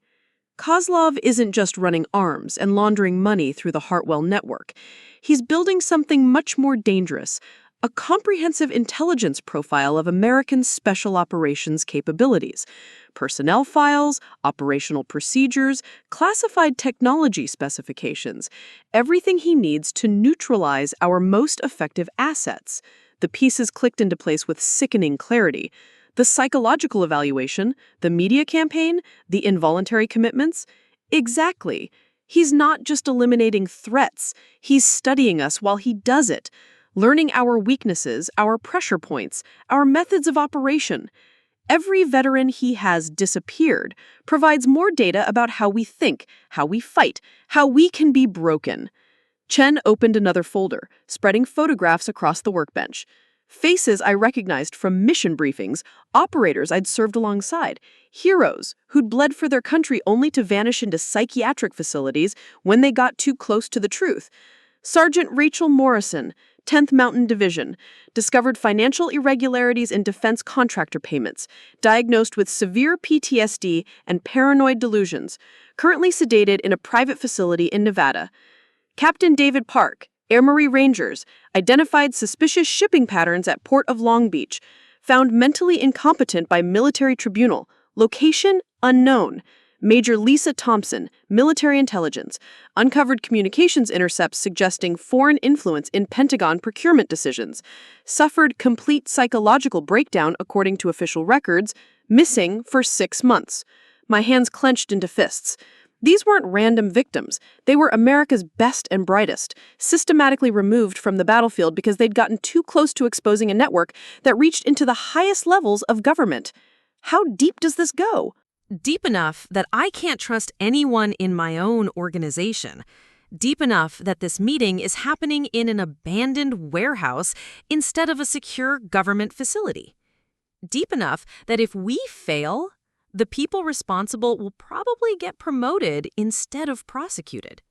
Kozlov isn't just running arms and laundering money through the Hartwell network. He's building something much more dangerous, a comprehensive intelligence profile of American special operations capabilities, personnel files, operational procedures, classified technology specifications, everything he needs to neutralize our most effective assets. The pieces clicked into place with sickening clarity. The psychological evaluation, the media campaign, the involuntary commitments. Exactly. He's not just eliminating threats, he's studying us while he does it. Learning our weaknesses, our pressure points, our methods of operation. Every veteran he has disappeared provides more data about how we think, how we fight, how we can be broken. Chen opened another folder, spreading photographs across the workbench. Faces I recognized from mission briefings, operators I'd served alongside, heroes who'd bled for their country only to vanish into psychiatric facilities when they got too close to the truth. Sergeant Rachel Morrison, 10th Mountain Division, discovered financial irregularities in defense contractor payments, diagnosed with severe PTSD and paranoid delusions, currently sedated in a private facility in Nevada. Captain David Park, Air Marine Rangers, identified suspicious shipping patterns at Port of Long Beach, found mentally incompetent by military tribunal, location unknown. Major Lisa Thompson, military intelligence, uncovered communications intercepts suggesting foreign influence in Pentagon procurement decisions. Suffered complete psychological breakdown according to official records, missing for 6 months. My hands clenched into fists. These weren't random victims. They were America's best and brightest, systematically removed from the battlefield because they'd gotten too close to exposing a network that reached into the highest levels of government. How deep does this go? Deep enough that I can't trust anyone in my own organization. Deep enough that this meeting is happening in an abandoned warehouse instead of a secure government facility. Deep enough that if we fail, the people responsible will probably get promoted instead of prosecuted.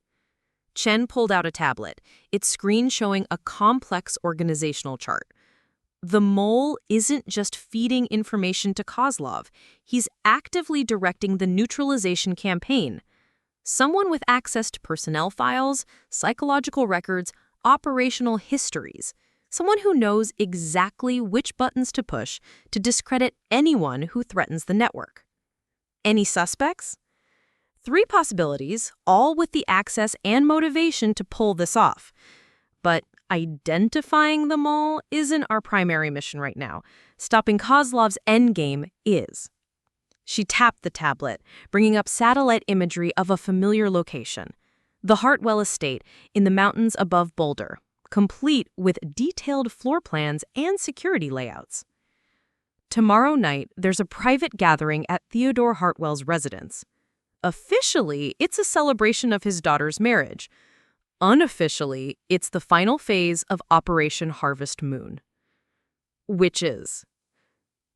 Chen pulled out a tablet, its screen showing a complex organizational chart. The mole isn't just feeding information to Kozlov. He's actively directing the neutralization campaign. Someone with access to personnel files, psychological records, operational histories. Someone who knows exactly which buttons to push to discredit anyone who threatens the network. Any suspects? 3 possibilities, all with the access and motivation to pull this off. But identifying them all isn't our primary mission right now. Stopping Kozlov's endgame is. She tapped the tablet, bringing up satellite imagery of a familiar location. The Hartwell estate in the mountains above Boulder, complete with detailed floor plans and security layouts. Tomorrow night, there's a private gathering at Theodore Hartwell's residence. Officially, it's a celebration of his daughter's marriage. Unofficially, it's the final phase of Operation Harvest Moon. Which is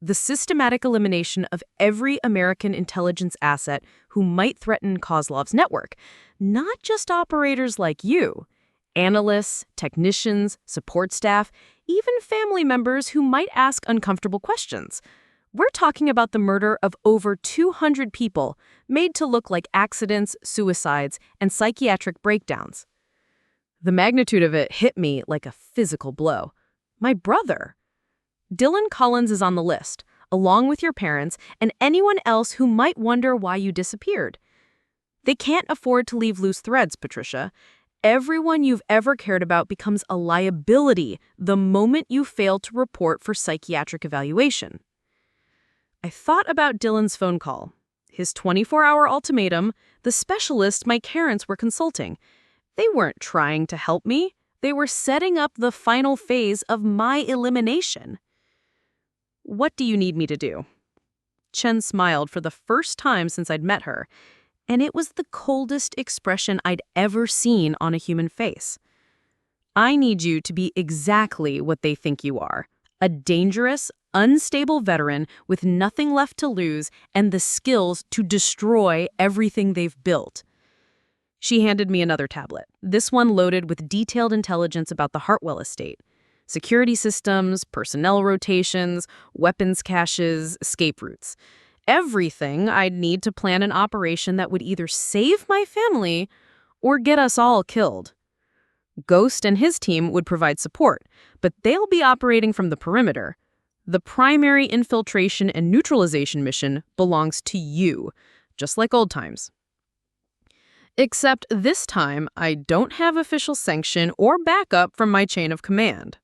the systematic elimination of every American intelligence asset who might threaten Kozlov's network, not just operators like you, analysts, technicians, support staff, even family members who might ask uncomfortable questions. We're talking about the murder of over 200 people, made to look like accidents, suicides, and psychiatric breakdowns. The magnitude of it hit me like a physical blow. My brother. Dylan Collins is on the list, along with your parents and anyone else who might wonder why you disappeared. They can't afford to leave loose threads, Patricia. Everyone you've ever cared about becomes a liability the moment you fail to report for psychiatric evaluation. I thought about Dylan's phone call, his 24-hour ultimatum, the specialist my parents were consulting. They weren't trying to help me. They were setting up the final phase of my elimination. What do you need me to do? Chen smiled for the first time since I'd met her, and it was the coldest expression I'd ever seen on a human face. I need you to be exactly what they think you are, a dangerous, unstable veteran with nothing left to lose and the skills to destroy everything they've built. She handed me another tablet, this one loaded with detailed intelligence about the Hartwell estate. Security systems, personnel rotations, weapons caches, escape routes. Everything I'd need to plan an operation that would either save my family or get us all killed. Ghost and his team would provide support, but they'll be operating from the perimeter. The primary infiltration and neutralization mission belongs to you, just like old times. Except this time, I don't have official sanction or backup from my chain of command.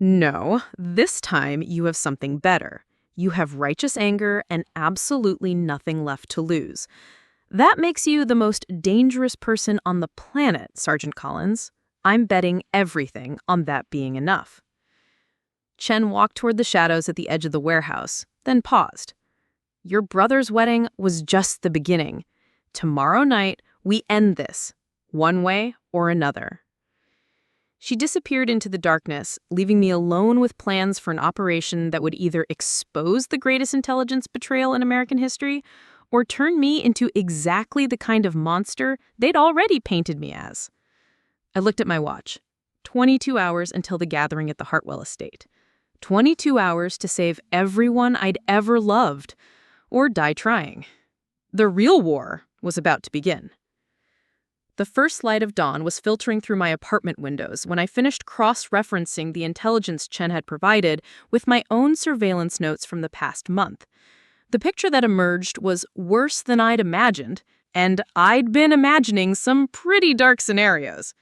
No, this time you have something better. You have righteous anger and absolutely nothing left to lose. That makes you the most dangerous person on the planet, Sergeant Collins. I'm betting everything on that being enough. Chen walked toward the shadows at the edge of the warehouse, then paused. Your brother's wedding was just the beginning. Tomorrow night, we end this, one way or another. She disappeared into the darkness, leaving me alone with plans for an operation that would either expose the greatest intelligence betrayal in American history or turn me into exactly the kind of monster they'd already painted me as. I looked at my watch. 22 hours until the gathering at the Hartwell estate. 22 hours to save everyone I'd ever loved, or die trying. The real war was about to begin. The first light of dawn was filtering through my apartment windows when I finished cross-referencing the intelligence Chen had provided with my own surveillance notes from the past month. The picture that emerged was worse than I'd imagined, and I'd been imagining some pretty dark scenarios.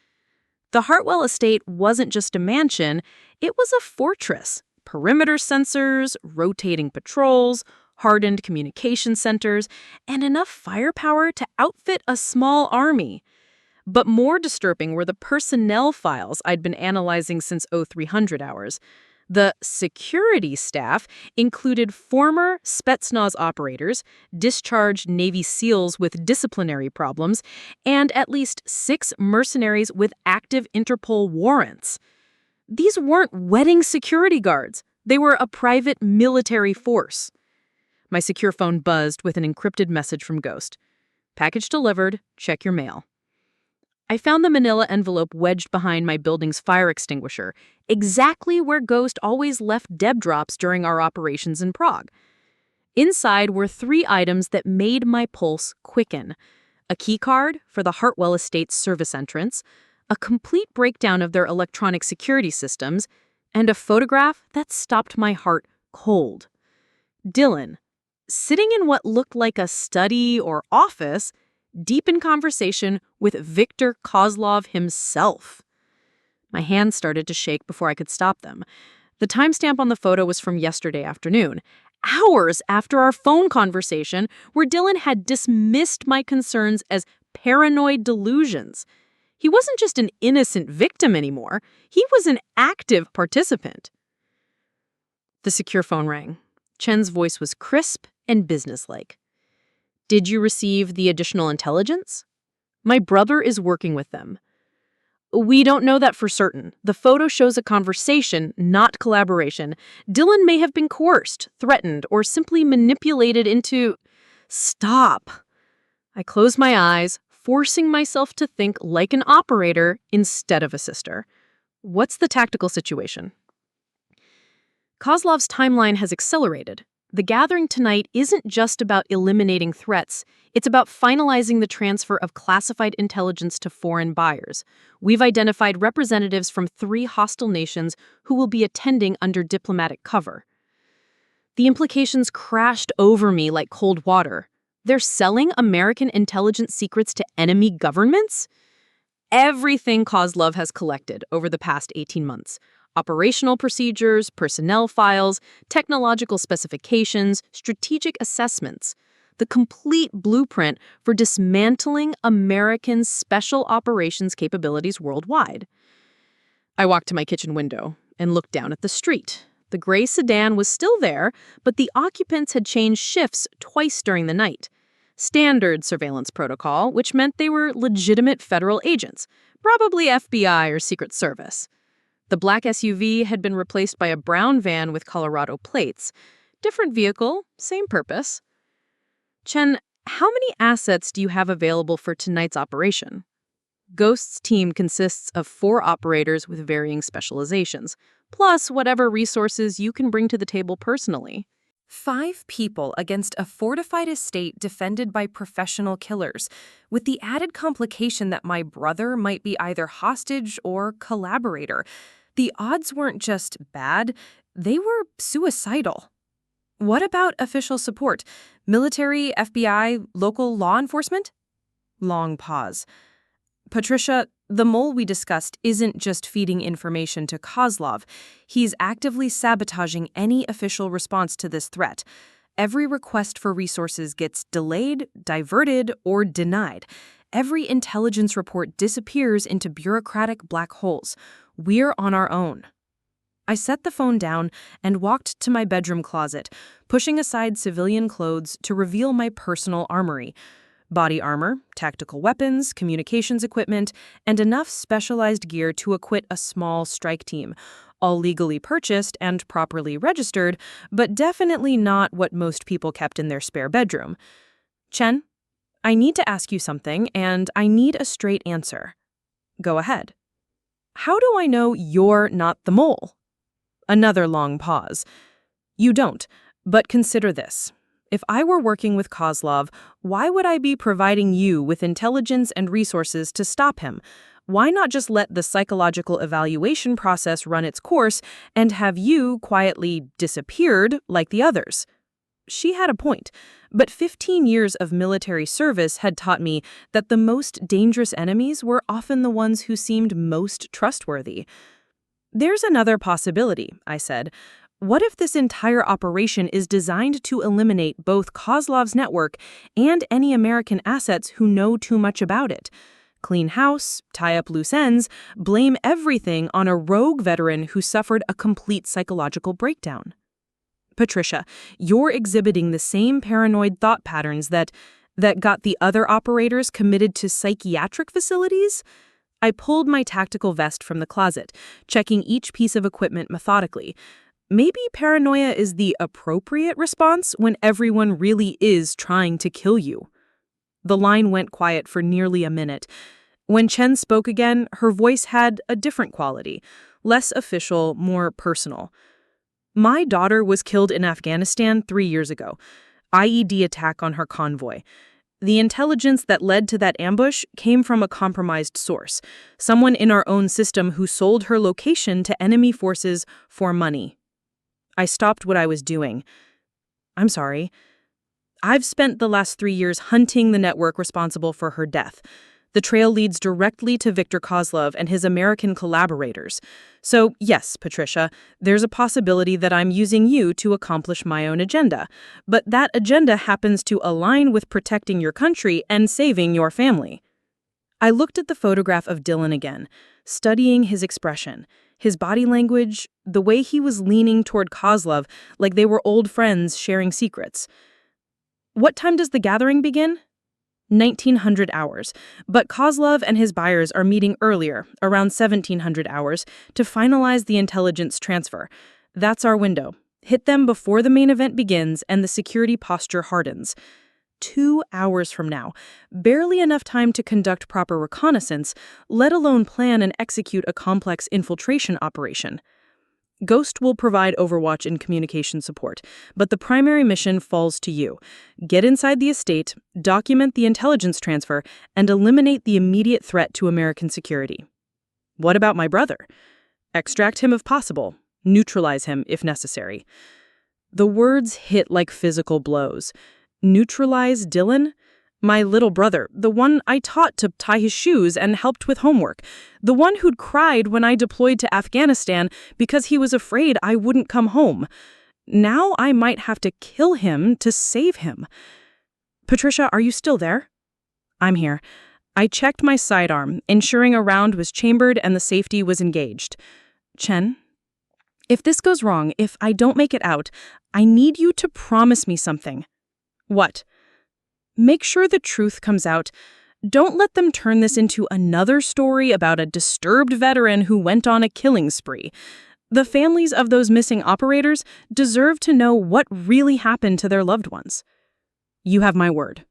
The Hartwell estate wasn't just a mansion, it was a fortress. Perimeter sensors, rotating patrols, hardened communication centers, and enough firepower to outfit a small army. But more disturbing were the personnel files I'd been analyzing since 0300 hours. The security staff included former Spetsnaz operators, discharged Navy SEALs with disciplinary problems, and at least 6 mercenaries with active Interpol warrants. These weren't wedding security guards. They were a private military force. My secure phone buzzed with an encrypted message from Ghost. Package delivered. Check your mail. I found the manila envelope wedged behind my building's fire extinguisher, exactly where Ghost always left Deb drops during our operations in Prague. Inside were 3 items that made my pulse quicken. A key card for the Hartwell Estate's service entrance, a complete breakdown of their electronic security systems, and a photograph that stopped my heart cold. Dylan, sitting in what looked like a study or office, deep in conversation with Viktor Kozlov himself. My hands started to shake before I could stop them. The timestamp on the photo was from yesterday afternoon, hours after our phone conversation where Dylan had dismissed my concerns as paranoid delusions. He wasn't just an innocent victim anymore. He was an active participant. The secure phone rang. Chen's voice was crisp and businesslike. Did you receive the additional intelligence? My brother is working with them. We don't know that for certain. The photo shows a conversation, not collaboration. Dylan may have been coerced, threatened, or simply manipulated into... Stop. I closed my eyes, forcing myself to think like an operator instead of a sister. What's the tactical situation? Kozlov's timeline has accelerated. The gathering tonight isn't just about eliminating threats. It's about finalizing the transfer of classified intelligence to foreign buyers. We've identified representatives from 3 hostile nations who will be attending under diplomatic cover. The implications crashed over me like cold water. They're selling American intelligence secrets to enemy governments? Everything Kozlov has collected over the past 18 months. Operational procedures, personnel files, technological specifications, strategic assessments. The complete blueprint for dismantling American special operations capabilities worldwide. I walked to my kitchen window and looked down at the street. The gray sedan was still there, but the occupants had changed shifts twice during the night. Standard surveillance protocol, which meant they were legitimate federal agents, probably FBI or Secret Service. The black SUV had been replaced by a brown van with Colorado plates. Different vehicle, same purpose. Chen, how many assets do you have available for tonight's operation? Ghost's team consists of 4 operators with varying specializations, plus whatever resources you can bring to the table personally. 5 people against a fortified estate defended by professional killers, with the added complication that my brother might be either hostage or collaborator. The odds weren't just bad, they were suicidal. What about official support? Military, FBI, local law enforcement? Long pause. Patricia, the mole we discussed isn't just feeding information to Kozlov. He's actively sabotaging any official response to this threat. Every request for resources gets delayed, diverted, or denied. Every intelligence report disappears into bureaucratic black holes. We're on our own. I set the phone down and walked to my bedroom closet, pushing aside civilian clothes to reveal my personal armory. Body armor, tactical weapons, communications equipment, and enough specialized gear to equip a small strike team, all legally purchased and properly registered, but definitely not what most people kept in their spare bedroom. Chen, I need to ask you something, and I need a straight answer. Go ahead. How do I know you're not the mole? Another long pause. You don't, but consider this. If I were working with Kozlov, why would I be providing you with intelligence and resources to stop him? Why not just let the psychological evaluation process run its course and have you quietly disappeared like the others? She had a point, but 15 years of military service had taught me that the most dangerous enemies were often the ones who seemed most trustworthy. There's another possibility, I said. What if this entire operation is designed to eliminate both Kozlov's network and any American assets who know too much about it? Clean house, tie up loose ends, blame everything on a rogue veteran who suffered a complete psychological breakdown. Patricia, you're exhibiting the same paranoid thought patterns that got the other operators committed to psychiatric facilities? I pulled my tactical vest from the closet, checking each piece of equipment methodically. Maybe paranoia is the appropriate response when everyone really is trying to kill you. The line went quiet for nearly a minute. When Chen spoke again, her voice had a different quality, less official, more personal. My daughter was killed in Afghanistan 3 years ago. IED attack on her convoy. The intelligence that led to that ambush came from a compromised source, someone in our own system who sold her location to enemy forces for money. I stopped what I was doing. I'm sorry. I've spent the last 3 years hunting the network responsible for her death. The trail leads directly to Viktor Kozlov and his American collaborators. So, yes, Patricia, there's a possibility that I'm using you to accomplish my own agenda. But that agenda happens to align with protecting your country and saving your family. I looked at the photograph of Dylan again, studying his expression, his body language, the way he was leaning toward Kozlov like they were old friends sharing secrets. What time does the gathering begin? 1900 hours, but Kozlov and his buyers are meeting earlier, around 1700 hours, to finalize the intelligence transfer. That's our window. Hit them before the main event begins and the security posture hardens. 2 hours from now, barely enough time to conduct proper reconnaissance, let alone plan and execute a complex infiltration operation. Ghost will provide overwatch and communication support, but the primary mission falls to you. Get inside the estate, document the intelligence transfer, and eliminate the immediate threat to American security. What about my brother? Extract him if possible. Neutralize him if necessary. The words hit like physical blows. Neutralize Dylan? My little brother, the one I taught to tie his shoes and helped with homework. The one who'd cried when I deployed to Afghanistan because he was afraid I wouldn't come home. Now I might have to kill him to save him. Patricia, are you still there? I'm here. I checked my sidearm, ensuring a round was chambered and the safety was engaged. Chen? If this goes wrong, if I don't make it out, I need you to promise me something. What? Make sure the truth comes out. Don't let them turn this into another story about a disturbed veteran who went on a killing spree. The families of those missing operators deserve to know what really happened to their loved ones. You have my word.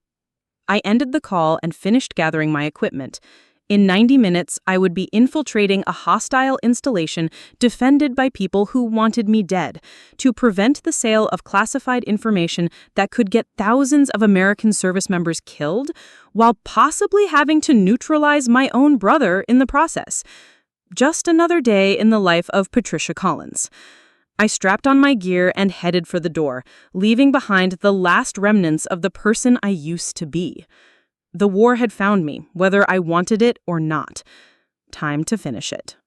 I ended the call and finished gathering my equipment. In 90 minutes, I would be infiltrating a hostile installation defended by people who wanted me dead, to prevent the sale of classified information that could get thousands of American service members killed, while possibly having to neutralize my own brother in the process. Just another day in the life of Patricia Collins. I strapped on my gear and headed for the door, leaving behind the last remnants of the person I used to be. The war had found me, whether I wanted it or not. Time to finish it.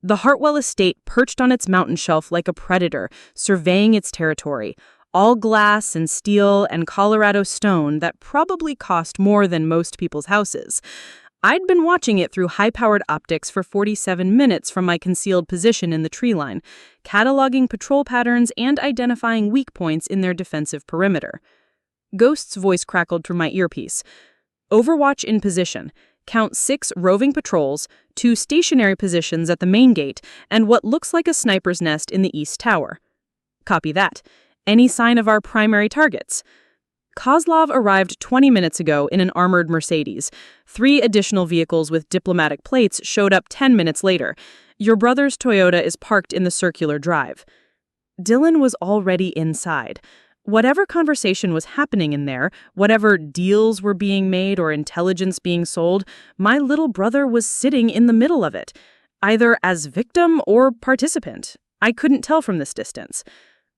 The Hartwell estate perched on its mountain shelf like a predator, surveying its territory, all glass and steel and Colorado stone that probably cost more than most people's houses. I'd been watching it through high-powered optics for 47 minutes from my concealed position in the tree line, cataloging patrol patterns and identifying weak points in their defensive perimeter. Ghost's voice crackled through my earpiece. Overwatch in position. Count 6 roving patrols, 2 stationary positions at the main gate, and what looks like a sniper's nest in the east tower. Copy that. Any sign of our primary targets? Kozlov arrived 20 minutes ago in an armored Mercedes. 3 additional vehicles with diplomatic plates showed up 10 minutes later. Your brother's Toyota is parked in the circular drive. Dylan was already inside. Whatever conversation was happening in there, whatever deals were being made or intelligence being sold, my little brother was sitting in the middle of it, either as victim or participant. I couldn't tell from this distance.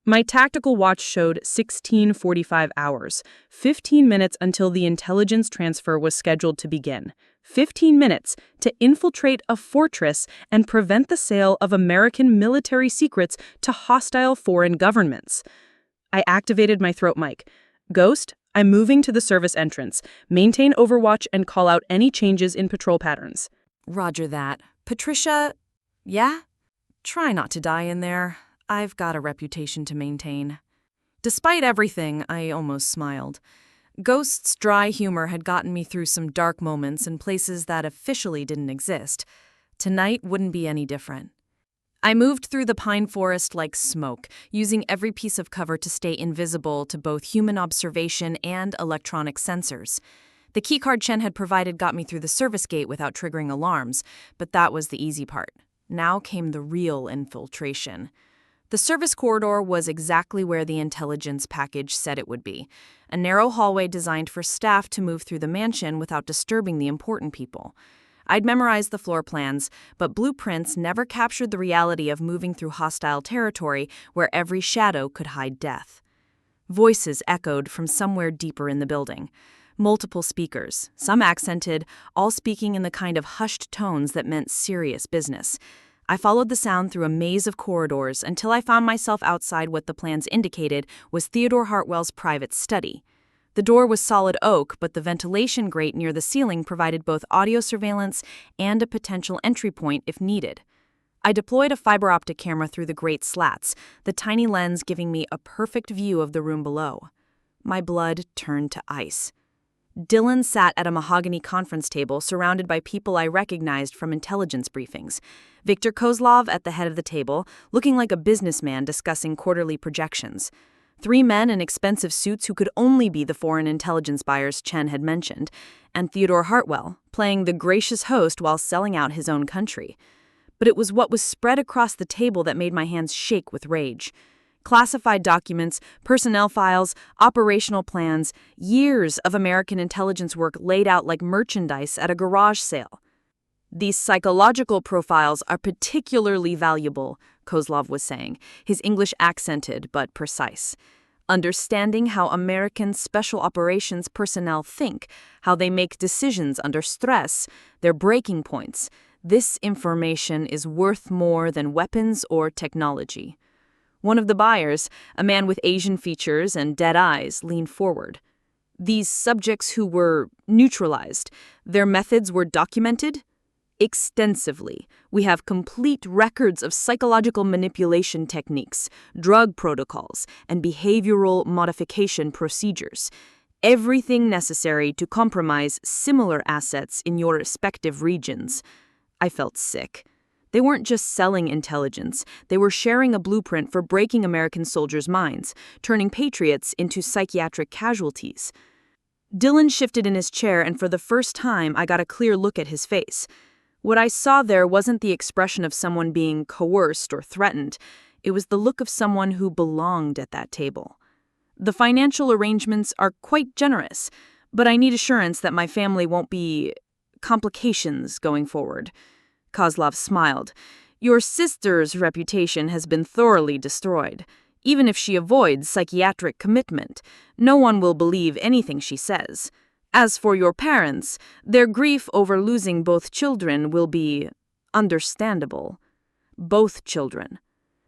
My tactical watch showed 16:45 hours, 15 minutes until the intelligence transfer was scheduled to begin. 15 minutes to infiltrate a fortress and prevent the sale of American military secrets to hostile foreign governments. I activated my throat mic. Ghost, I'm moving to the service entrance. Maintain overwatch and call out any changes in patrol patterns. Roger that. Patricia, yeah? Try not to die in there. I've got a reputation to maintain. Despite everything, I almost smiled. Ghost's dry humor had gotten me through some dark moments in places that officially didn't exist. Tonight wouldn't be any different. I moved through the pine forest like smoke, using every piece of cover to stay invisible to both human observation and electronic sensors. The keycard Chen had provided got me through the service gate without triggering alarms, but that was the easy part. Now came the real infiltration. The service corridor was exactly where the intelligence package said it would be, a narrow hallway designed for staff to move through the mansion without disturbing the important people. I'd memorized the floor plans, but blueprints never captured the reality of moving through hostile territory where every shadow could hide death. Voices echoed from somewhere deeper in the building. Multiple speakers, some accented, all speaking in the kind of hushed tones that meant serious business. I followed the sound through a maze of corridors until I found myself outside what the plans indicated was Theodore Hartwell's private study. The door was solid oak, but the ventilation grate near the ceiling provided both audio surveillance and a potential entry point if needed. I deployed a fiber optic camera through the grate slats, the tiny lens giving me a perfect view of the room below. My blood turned to ice. Dylan sat at a mahogany conference table surrounded by people I recognized from intelligence briefings. Viktor Kozlov at the head of the table, looking like a businessman discussing quarterly projections. 3 men in expensive suits who could only be the foreign intelligence buyers Chen had mentioned, and Theodore Hartwell, playing the gracious host while selling out his own country. But it was what was spread across the table that made my hands shake with rage. Classified documents, personnel files, operational plans, years of American intelligence work laid out like merchandise at a garage sale. These psychological profiles are particularly valuable, Kozlov was saying, his English accented but precise. Understanding how American special operations personnel think, how they make decisions under stress, their breaking points, this information is worth more than weapons or technology. One of the buyers, a man with Asian features and dead eyes, leaned forward. These subjects who were neutralized, their methods were documented? Extensively. We have complete records of psychological manipulation techniques, drug protocols, and behavioral modification procedures. Everything necessary to compromise similar assets in your respective regions. I felt sick. They weren't just selling intelligence, they were sharing a blueprint for breaking American soldiers' minds, turning patriots into psychiatric casualties. Dylan shifted in his chair, and for the first time I got a clear look at his face. What I saw there wasn't the expression of someone being coerced or threatened, it was the look of someone who belonged at that table. The financial arrangements are quite generous, but I need assurance that my family won't be complications going forward. Kozlov smiled. Your sister's reputation has been thoroughly destroyed. Even if she avoids psychiatric commitment, no one will believe anything she says. As for your parents, their grief over losing both children will be understandable. Both children.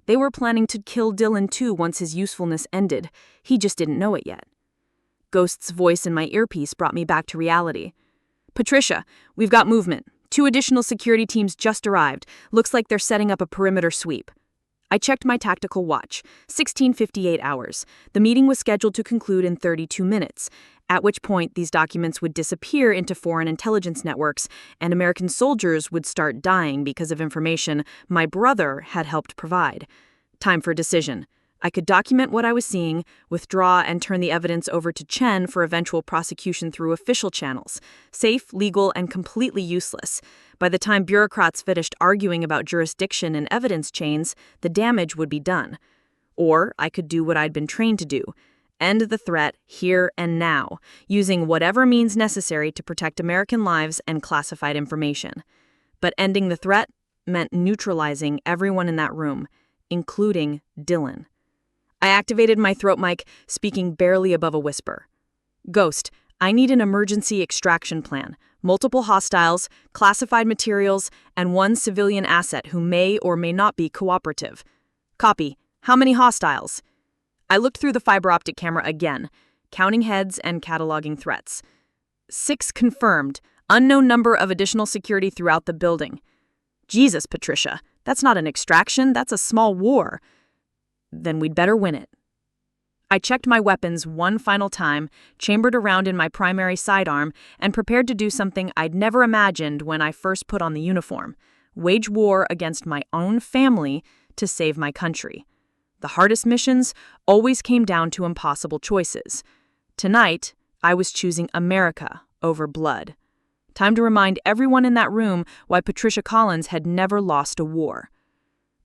They were planning to kill Dylan too once his usefulness ended. He just didn't know it yet. Ghost's voice in my earpiece brought me back to reality. Patricia, we've got movement. 2 additional security teams just arrived. Looks like they're setting up a perimeter sweep. I checked my tactical watch. 16:58 hours. The meeting was scheduled to conclude in 32 minutes, at which point these documents would disappear into foreign intelligence networks, and American soldiers would start dying because of information my brother had helped provide. Time for a decision. I could document what I was seeing, withdraw, and turn the evidence over to Chen for eventual prosecution through official channels. Safe, legal, and completely useless. By the time bureaucrats finished arguing about jurisdiction and evidence chains, the damage would be done. Or I could do what I'd been trained to do. End the threat here and now, using whatever means necessary to protect American lives and classified information. But ending the threat meant neutralizing everyone in that room, including Dylan. I activated my throat mic, speaking barely above a whisper. Ghost, I need an emergency extraction plan. Multiple hostiles, classified materials, and one civilian asset who may or may not be cooperative. Copy. How many hostiles? I looked through the fiber optic camera again, counting heads and cataloging threats. 6 confirmed. Unknown number of additional security throughout the building. Jesus, Patricia, that's not an extraction, that's a small war. Then we'd better win it. I checked my weapons one final time, chambered around in my primary sidearm, and prepared to do something I'd never imagined when I first put on the uniform: wage war against my own family to save my country. The hardest missions always came down to impossible choices. Tonight, I was choosing America over blood. Time to remind everyone in that room why Patricia Collins had never lost a war.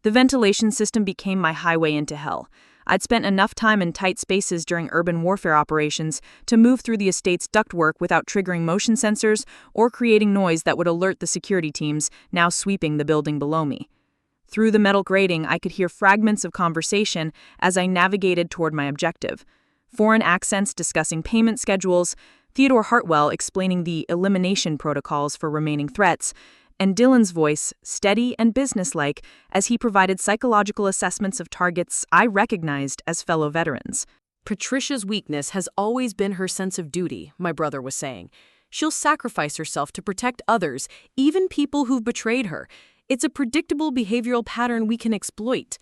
The ventilation system became my highway into hell. I'd spent enough time in tight spaces during urban warfare operations to move through the estate's ductwork without triggering motion sensors or creating noise that would alert the security teams now sweeping the building below me. Through the metal grating, I could hear fragments of conversation as I navigated toward my objective. Foreign accents discussing payment schedules, Theodore Hartwell explaining the elimination protocols for remaining threats, and Dylan's voice, steady and businesslike, as he provided psychological assessments of targets I recognized as fellow veterans. Patricia's weakness has always been her sense of duty, my brother was saying. She'll sacrifice herself to protect others, even people who've betrayed her. It's a predictable behavioral pattern we can exploit.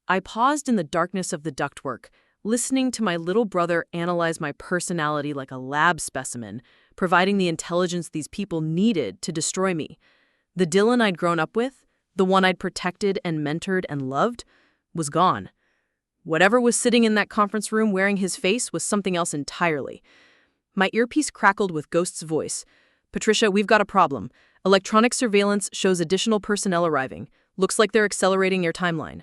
I paused in the darkness of the ductwork, listening to my little brother analyze my personality like a lab specimen, providing the intelligence these people needed to destroy me. The Dylan I'd grown up with, the one I'd protected and mentored and loved, was gone. Whatever was sitting in that conference room wearing his face was something else entirely. My earpiece crackled with Ghost's voice. Patricia, we've got a problem. Electronic surveillance shows additional personnel arriving. Looks like they're accelerating your timeline.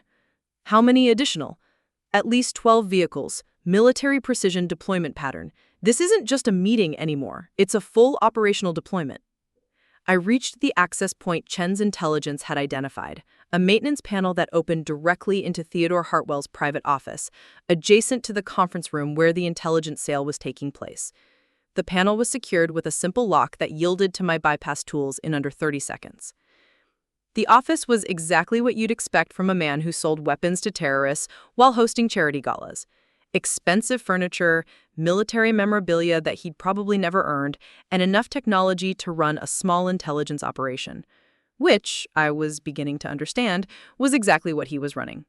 How many additional? At least 12 vehicles. Military precision deployment pattern. This isn't just a meeting anymore. It's a full operational deployment. I reached the access point Chen's intelligence had identified, a maintenance panel that opened directly into Theodore Hartwell's private office, adjacent to the conference room where the intelligence sale was taking place. The panel was secured with a simple lock that yielded to my bypass tools in under 30 seconds. The office was exactly what you'd expect from a man who sold weapons to terrorists while hosting charity galas. Expensive furniture, military memorabilia that he'd probably never earned, and enough technology to run a small intelligence operation, which, I was beginning to understand, was exactly what he was running.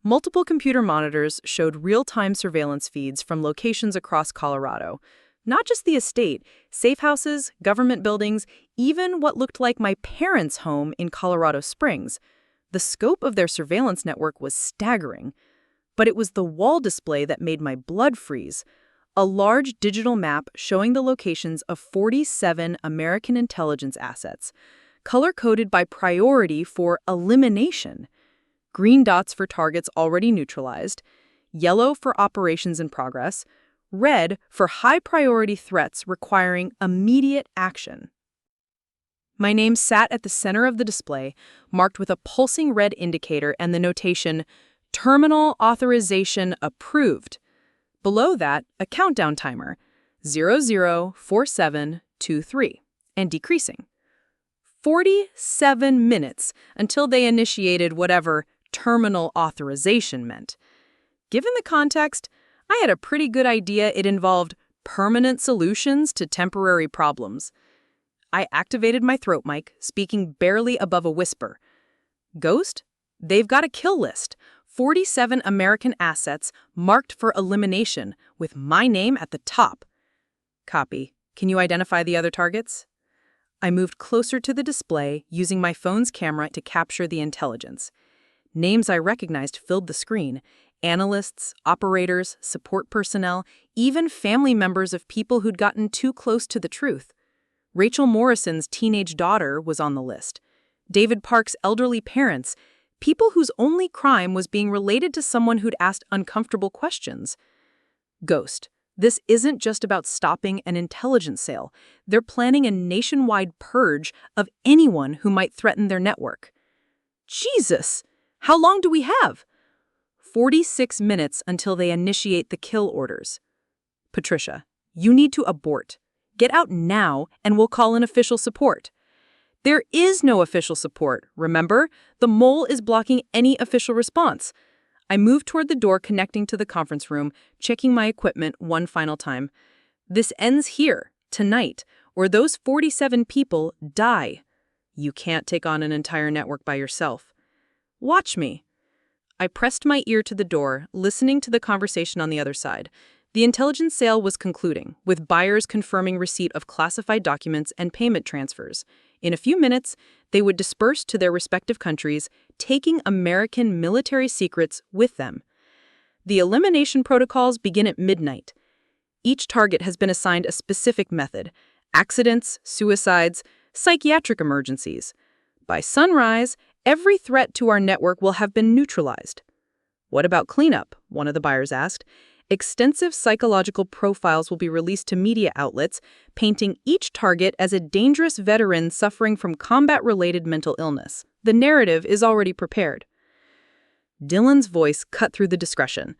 Multiple computer monitors showed real-time surveillance feeds from locations across Colorado. Not just the estate, safe houses, government buildings, even what looked like my parents' home in Colorado Springs. The scope of their surveillance network was staggering. But it was the wall display that made my blood freeze. A large digital map showing the locations of 47 American intelligence assets, color-coded by priority for elimination. Green dots for targets already neutralized, yellow for operations in progress, red for high-priority threats requiring immediate action. My name sat at the center of the display, marked with a pulsing red indicator and the notation, Terminal authorization approved. Below that, a countdown timer, 004723, and decreasing. 47 minutes until they initiated whatever terminal authorization meant. Given the context, I had a pretty good idea it involved permanent solutions to temporary problems. I activated my throat mic, speaking barely above a whisper. Ghost, they've got a kill list. 47 American assets marked for elimination with my name at the top. Copy. Can you identify the other targets? I moved closer to the display, using my phone's camera to capture the intelligence. Names I recognized filled the screen. Analysts, operators, support personnel, even family members of people who'd gotten too close to the truth. Rachel Morrison's teenage daughter was on the list. David Park's elderly parents, people whose only crime was being related to someone who'd asked uncomfortable questions. Ghost, this isn't just about stopping an intelligence sale. They're planning a nationwide purge of anyone who might threaten their network. Jesus! How long do we have? 46 minutes until they initiate the kill orders. Patricia, you need to abort. Get out now and we'll call in official support. There is no official support, remember? The mole is blocking any official response. I moved toward the door connecting to the conference room, checking my equipment one final time. This ends here, tonight, or those 47 people die. You can't take on an entire network by yourself. Watch me. I pressed my ear to the door, listening to the conversation on the other side. The intelligence sale was concluding, with buyers confirming receipt of classified documents and payment transfers. In a few minutes, they would disperse to their respective countries, taking American military secrets with them. The elimination protocols begin at midnight. Each target has been assigned a specific method: accidents, suicides, psychiatric emergencies. By sunrise, every threat to our network will have been neutralized. What about cleanup? One of the buyers asked. Extensive psychological profiles will be released to media outlets, painting each target as a dangerous veteran suffering from combat-related mental illness. The narrative is already prepared. Dylan's voice cut through the discretion.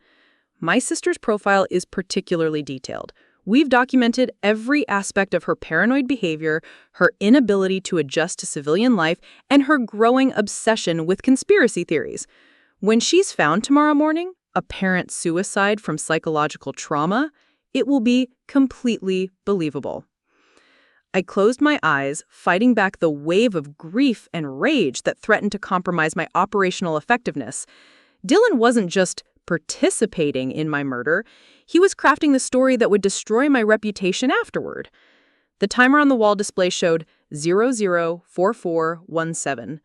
My sister's profile is particularly detailed. We've documented every aspect of her paranoid behavior, her inability to adjust to civilian life, and her growing obsession with conspiracy theories. When she's found tomorrow morning, apparent suicide from psychological trauma, it will be completely believable. I closed my eyes, fighting back the wave of grief and rage that threatened to compromise my operational effectiveness. Dylan wasn't just participating in my murder, he was crafting the story that would destroy my reputation afterward. The timer on the wall display showed 004417.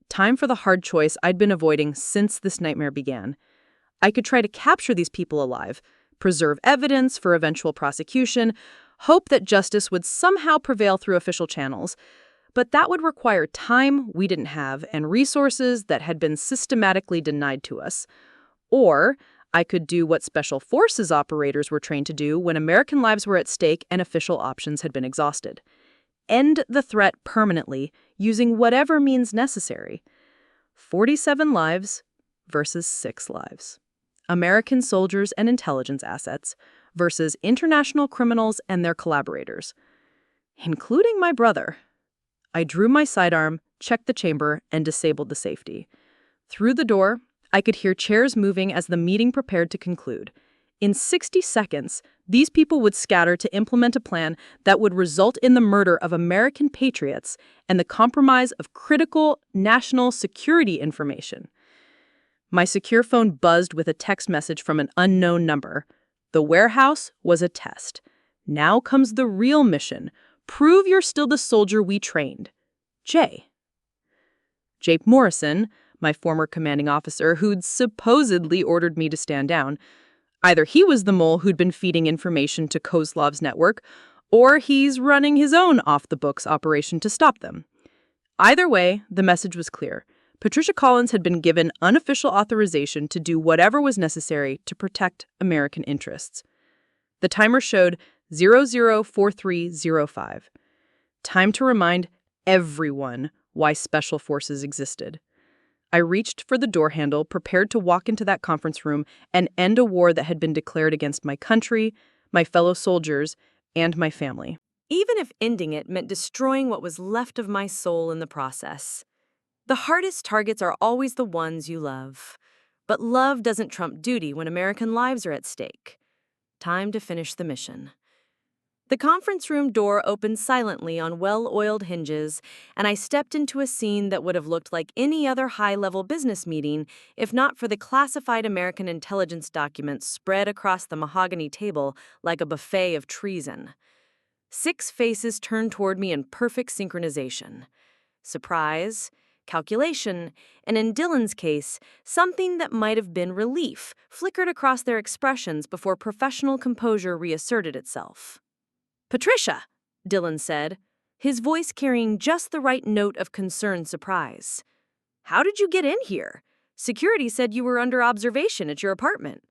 Time for the hard choice I'd been avoiding since this nightmare began. I could try to capture these people alive, preserve evidence for eventual prosecution, hope that justice would somehow prevail through official channels. But that would require time we didn't have and resources that had been systematically denied to us. Or I could do what Special Forces operators were trained to do when American lives were at stake and official options had been exhausted. End the threat permanently, using whatever means necessary. 47 lives versus 6 lives. American soldiers and intelligence assets versus international criminals and their collaborators, including my brother. I drew my sidearm, checked the chamber, and disabled the safety. Through the door, I could hear chairs moving as the meeting prepared to conclude. In 60 seconds, these people would scatter to implement a plan that would result in the murder of American patriots and the compromise of critical national security information. My secure phone buzzed with a text message from an unknown number. The warehouse was a test. Now comes the real mission. Prove you're still the soldier we trained. Jay. Jake Morrison, my former commanding officer who'd supposedly ordered me to stand down. Either he was the mole who'd been feeding information to Kozlov's network, or he's running his own off-the-books operation to stop them. Either way, the message was clear. Patricia Collins had been given unofficial authorization to do whatever was necessary to protect American interests. The timer showed 004305. Time to remind everyone why Special Forces existed. I reached for the door handle, prepared to walk into that conference room and end a war that had been declared against my country, my fellow soldiers, and my family. Even if ending it meant destroying what was left of my soul in the process. The hardest targets are always the ones you love. But love doesn't trump duty when American lives are at stake. Time to finish the mission. The conference room door opened silently on well-oiled hinges, and I stepped into a scene that would have looked like any other high-level business meeting if not for the classified American intelligence documents spread across the mahogany table like a buffet of treason. 6 faces turned toward me in perfect synchronization. Surprise, calculation, and in Dylan's case, something that might have been relief flickered across their expressions before professional composure reasserted itself. "Patricia," Dylan said, his voice carrying just the right note of concerned surprise. "How did you get in here? Security said you were under observation at your apartment."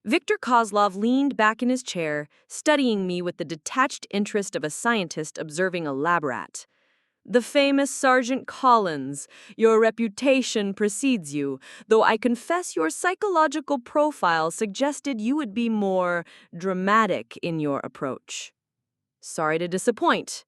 Viktor Kozlov leaned back in his chair, studying me with the detached interest of a scientist observing a lab rat. The famous Sergeant Collins. Your reputation precedes you, though I confess your psychological profile suggested you would be more dramatic in your approach. Sorry to disappoint.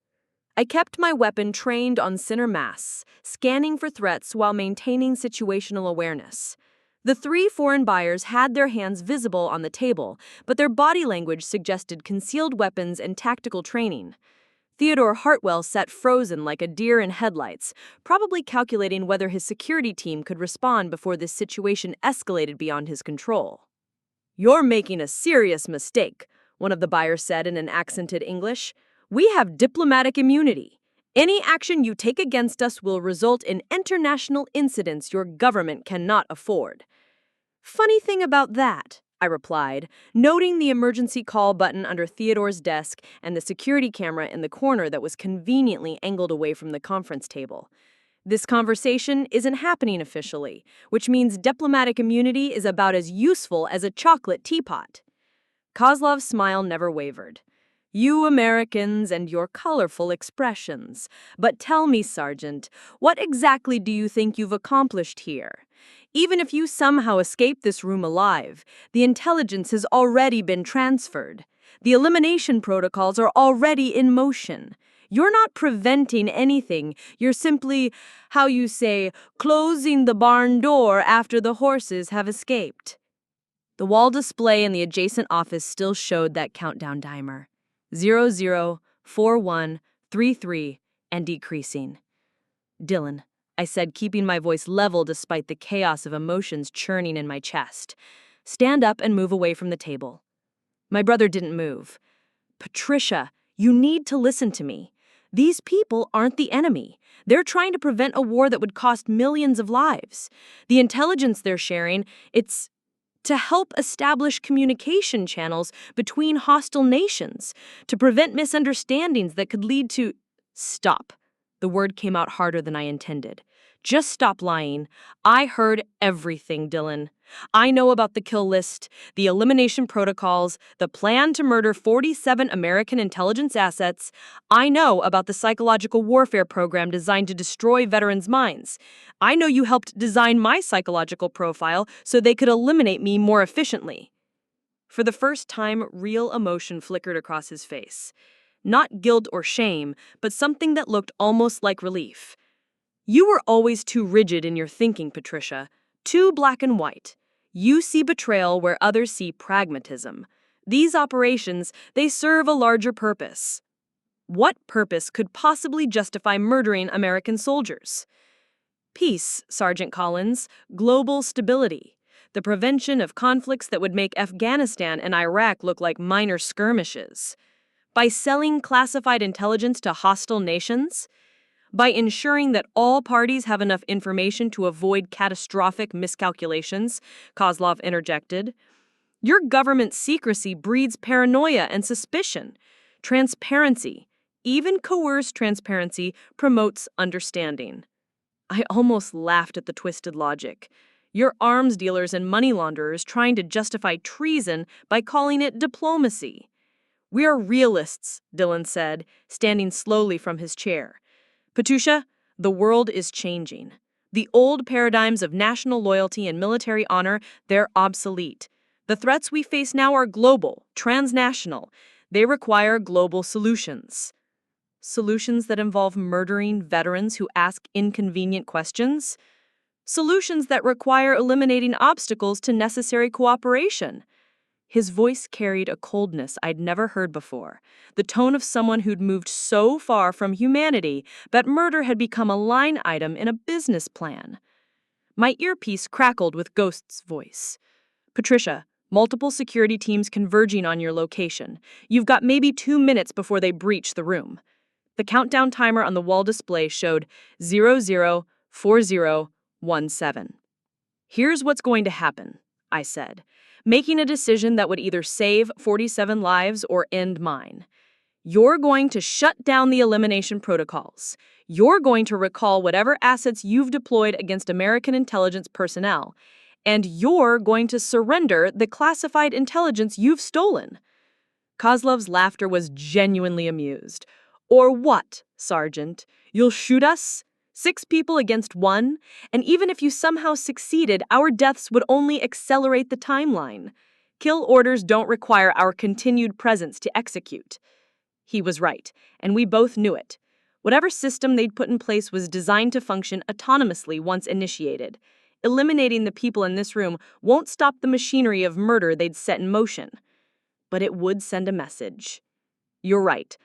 I kept my weapon trained on center mass, scanning for threats while maintaining situational awareness. The three foreign buyers had their hands visible on the table, but their body language suggested concealed weapons and tactical training. Theodore Hartwell sat frozen like a deer in headlights, probably calculating whether his security team could respond before this situation escalated beyond his control. "You're making a serious mistake," one of the buyers said in an accented English. "We have diplomatic immunity. Any action you take against us will result in international incidents your government cannot afford." "Funny thing about that," I replied, noting the emergency call button under Theodore's desk and the security camera in the corner that was conveniently angled away from the conference table. "This conversation isn't happening officially, which means diplomatic immunity is about as useful as a chocolate teapot." Kozlov's smile never wavered. "You Americans and your colorful expressions. But tell me, Sergeant, what exactly do you think you've accomplished here? Even if you somehow escape this room alive, the intelligence has already been transferred. The elimination protocols are already in motion. You're not preventing anything. You're simply, how you say, closing the barn door after the horses have escaped." The wall display in the adjacent office still showed that countdown timer. 004133 and decreasing. "Dylan," I said, keeping my voice level despite the chaos of emotions churning in my chest. "Stand up and move away from the table." My brother didn't move. "Patricia, you need to listen to me. These people aren't the enemy. They're trying to prevent a war that would cost millions of lives. The intelligence they're sharing, it's to help establish communication channels between hostile nations, to prevent misunderstandings that could lead to—" "Stop." The word came out harder than I intended. "Just stop lying. I heard everything, Dylan. I know about the kill list, the elimination protocols, the plan to murder 47 American intelligence assets. I know about the psychological warfare program designed to destroy veterans' minds. I know you helped design my psychological profile so they could eliminate me more efficiently." For the first time, real emotion flickered across his face. Not guilt or shame, but something that looked almost like relief. "You were always too rigid in your thinking, Patricia. Too black and white. You see betrayal where others see pragmatism. These operations, they serve a larger purpose." "What purpose could possibly justify murdering American soldiers?" "Peace, Sergeant Collins. Global stability. The prevention of conflicts that would make Afghanistan and Iraq look like minor skirmishes. By selling classified intelligence to hostile nations? By ensuring that all parties have enough information to avoid catastrophic miscalculations," Kozlov interjected. "Your government's secrecy breeds paranoia and suspicion. Transparency, even coerced transparency, promotes understanding." I almost laughed at the twisted logic. Your arms dealers and money launderers trying to justify treason by calling it diplomacy. "We are realists," Dylan said, standing slowly from his chair. "Patricia, the world is changing. The old paradigms of national loyalty and military honor, they're obsolete. The threats we face now are global, transnational. They require global solutions." Solutions that involve murdering veterans who ask inconvenient questions? Solutions that require eliminating obstacles to necessary cooperation? His voice carried a coldness I'd never heard before, the tone of someone who'd moved so far from humanity that murder had become a line item in a business plan. My earpiece crackled with Ghost's voice. "Patricia, multiple security teams converging on your location. You've got maybe 2 minutes before they breach the room." The countdown timer on the wall display showed 004017. "Here's what's going to happen," I said, making a decision that would either save 47 lives or end mine. "You're going to shut down the elimination protocols. You're going to recall whatever assets you've deployed against American intelligence personnel. And you're going to surrender the classified intelligence you've stolen." Kozlov's laughter was genuinely amused. "Or what?" Sergeant. You'll shoot us? 6 people against 1? And even if you somehow succeeded, our deaths would only accelerate the timeline. Kill orders don't require our continued presence to execute. He was right, and we both knew it. Whatever system they'd put in place was designed to function autonomously once initiated. Eliminating the people in this room won't stop the machinery of murder they'd set in motion. But it would send a message. You're right,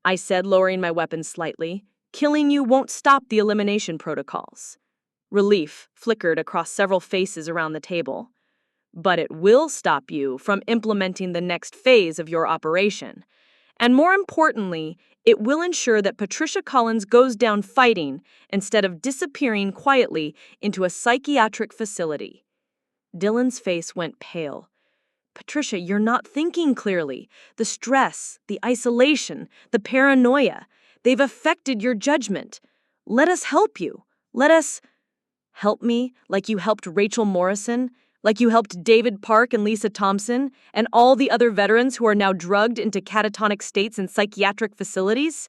I said, lowering my weapon slightly. Killing you won't stop the elimination protocols. Relief flickered across several faces around the table. But it will stop you from implementing the next phase of your operation. And more importantly, it will ensure that Patricia Collins goes down fighting instead of disappearing quietly into a psychiatric facility. Dylan's face went pale. Patricia, you're not thinking clearly. The stress, the isolation, the paranoia, they've affected your judgment. Let us help you. Let us help me like you helped Rachel Morrison, like you helped David Park and Lisa Thompson, and all the other veterans who are now drugged into catatonic states in psychiatric facilities?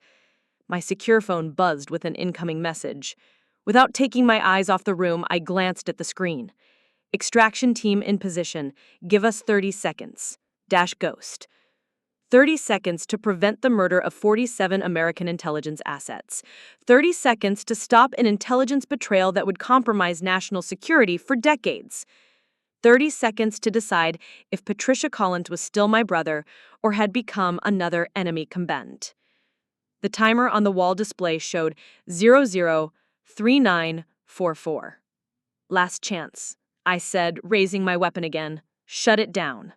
My secure phone buzzed with an incoming message. Without taking my eyes off the room, I glanced at the screen. Extraction team in position. Give us 30 seconds. Ghost. 30 seconds to prevent the murder of 47 American intelligence assets. 30 seconds to stop an intelligence betrayal that would compromise national security for decades. 30 seconds to decide if Patricia Collins was still my brother or had become another enemy combatant. The timer on the wall display showed 003944. Last chance, I said, raising my weapon again. Shut it down.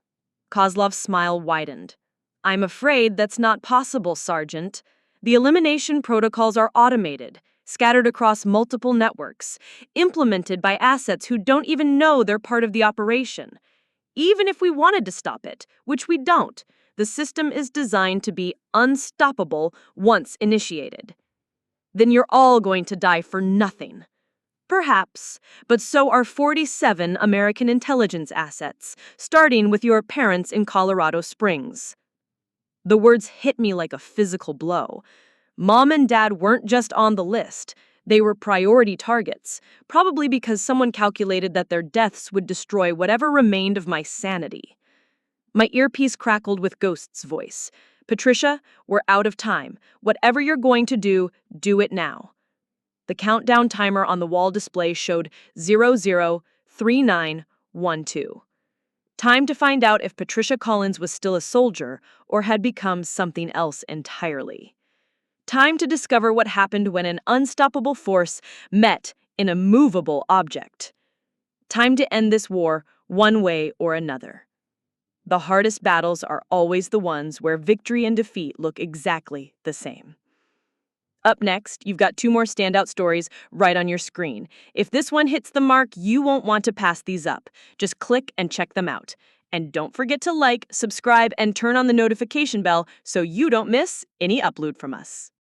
Kozlov's smile widened. I'm afraid that's not possible, Sergeant. The elimination protocols are automated, scattered across multiple networks, implemented by assets who don't even know they're part of the operation. Even if we wanted to stop it, which we don't, the system is designed to be unstoppable once initiated. Then you're all going to die for nothing. Perhaps, but so are 47 American intelligence assets, starting with your parents in Colorado Springs. The words hit me like a physical blow. Mom and Dad weren't just on the list. They were priority targets, probably because someone calculated that their deaths would destroy whatever remained of my sanity. My earpiece crackled with Ghost's voice. Patricia, we're out of time. Whatever you're going to do it now. The countdown timer on the wall display showed 003912. Time to find out if Patricia Collins was still a soldier or had become something else entirely. Time to discover what happened when an unstoppable force met an immovable object. Time to end this war one way or another. The hardest battles are always the ones where victory and defeat look exactly the same. Up next, you've got 2 more standout stories right on your screen. If this one hits the mark, you won't want to pass these up. Just click and check them out. And don't forget to like, subscribe, and turn on the notification bell so you don't miss any upload from us.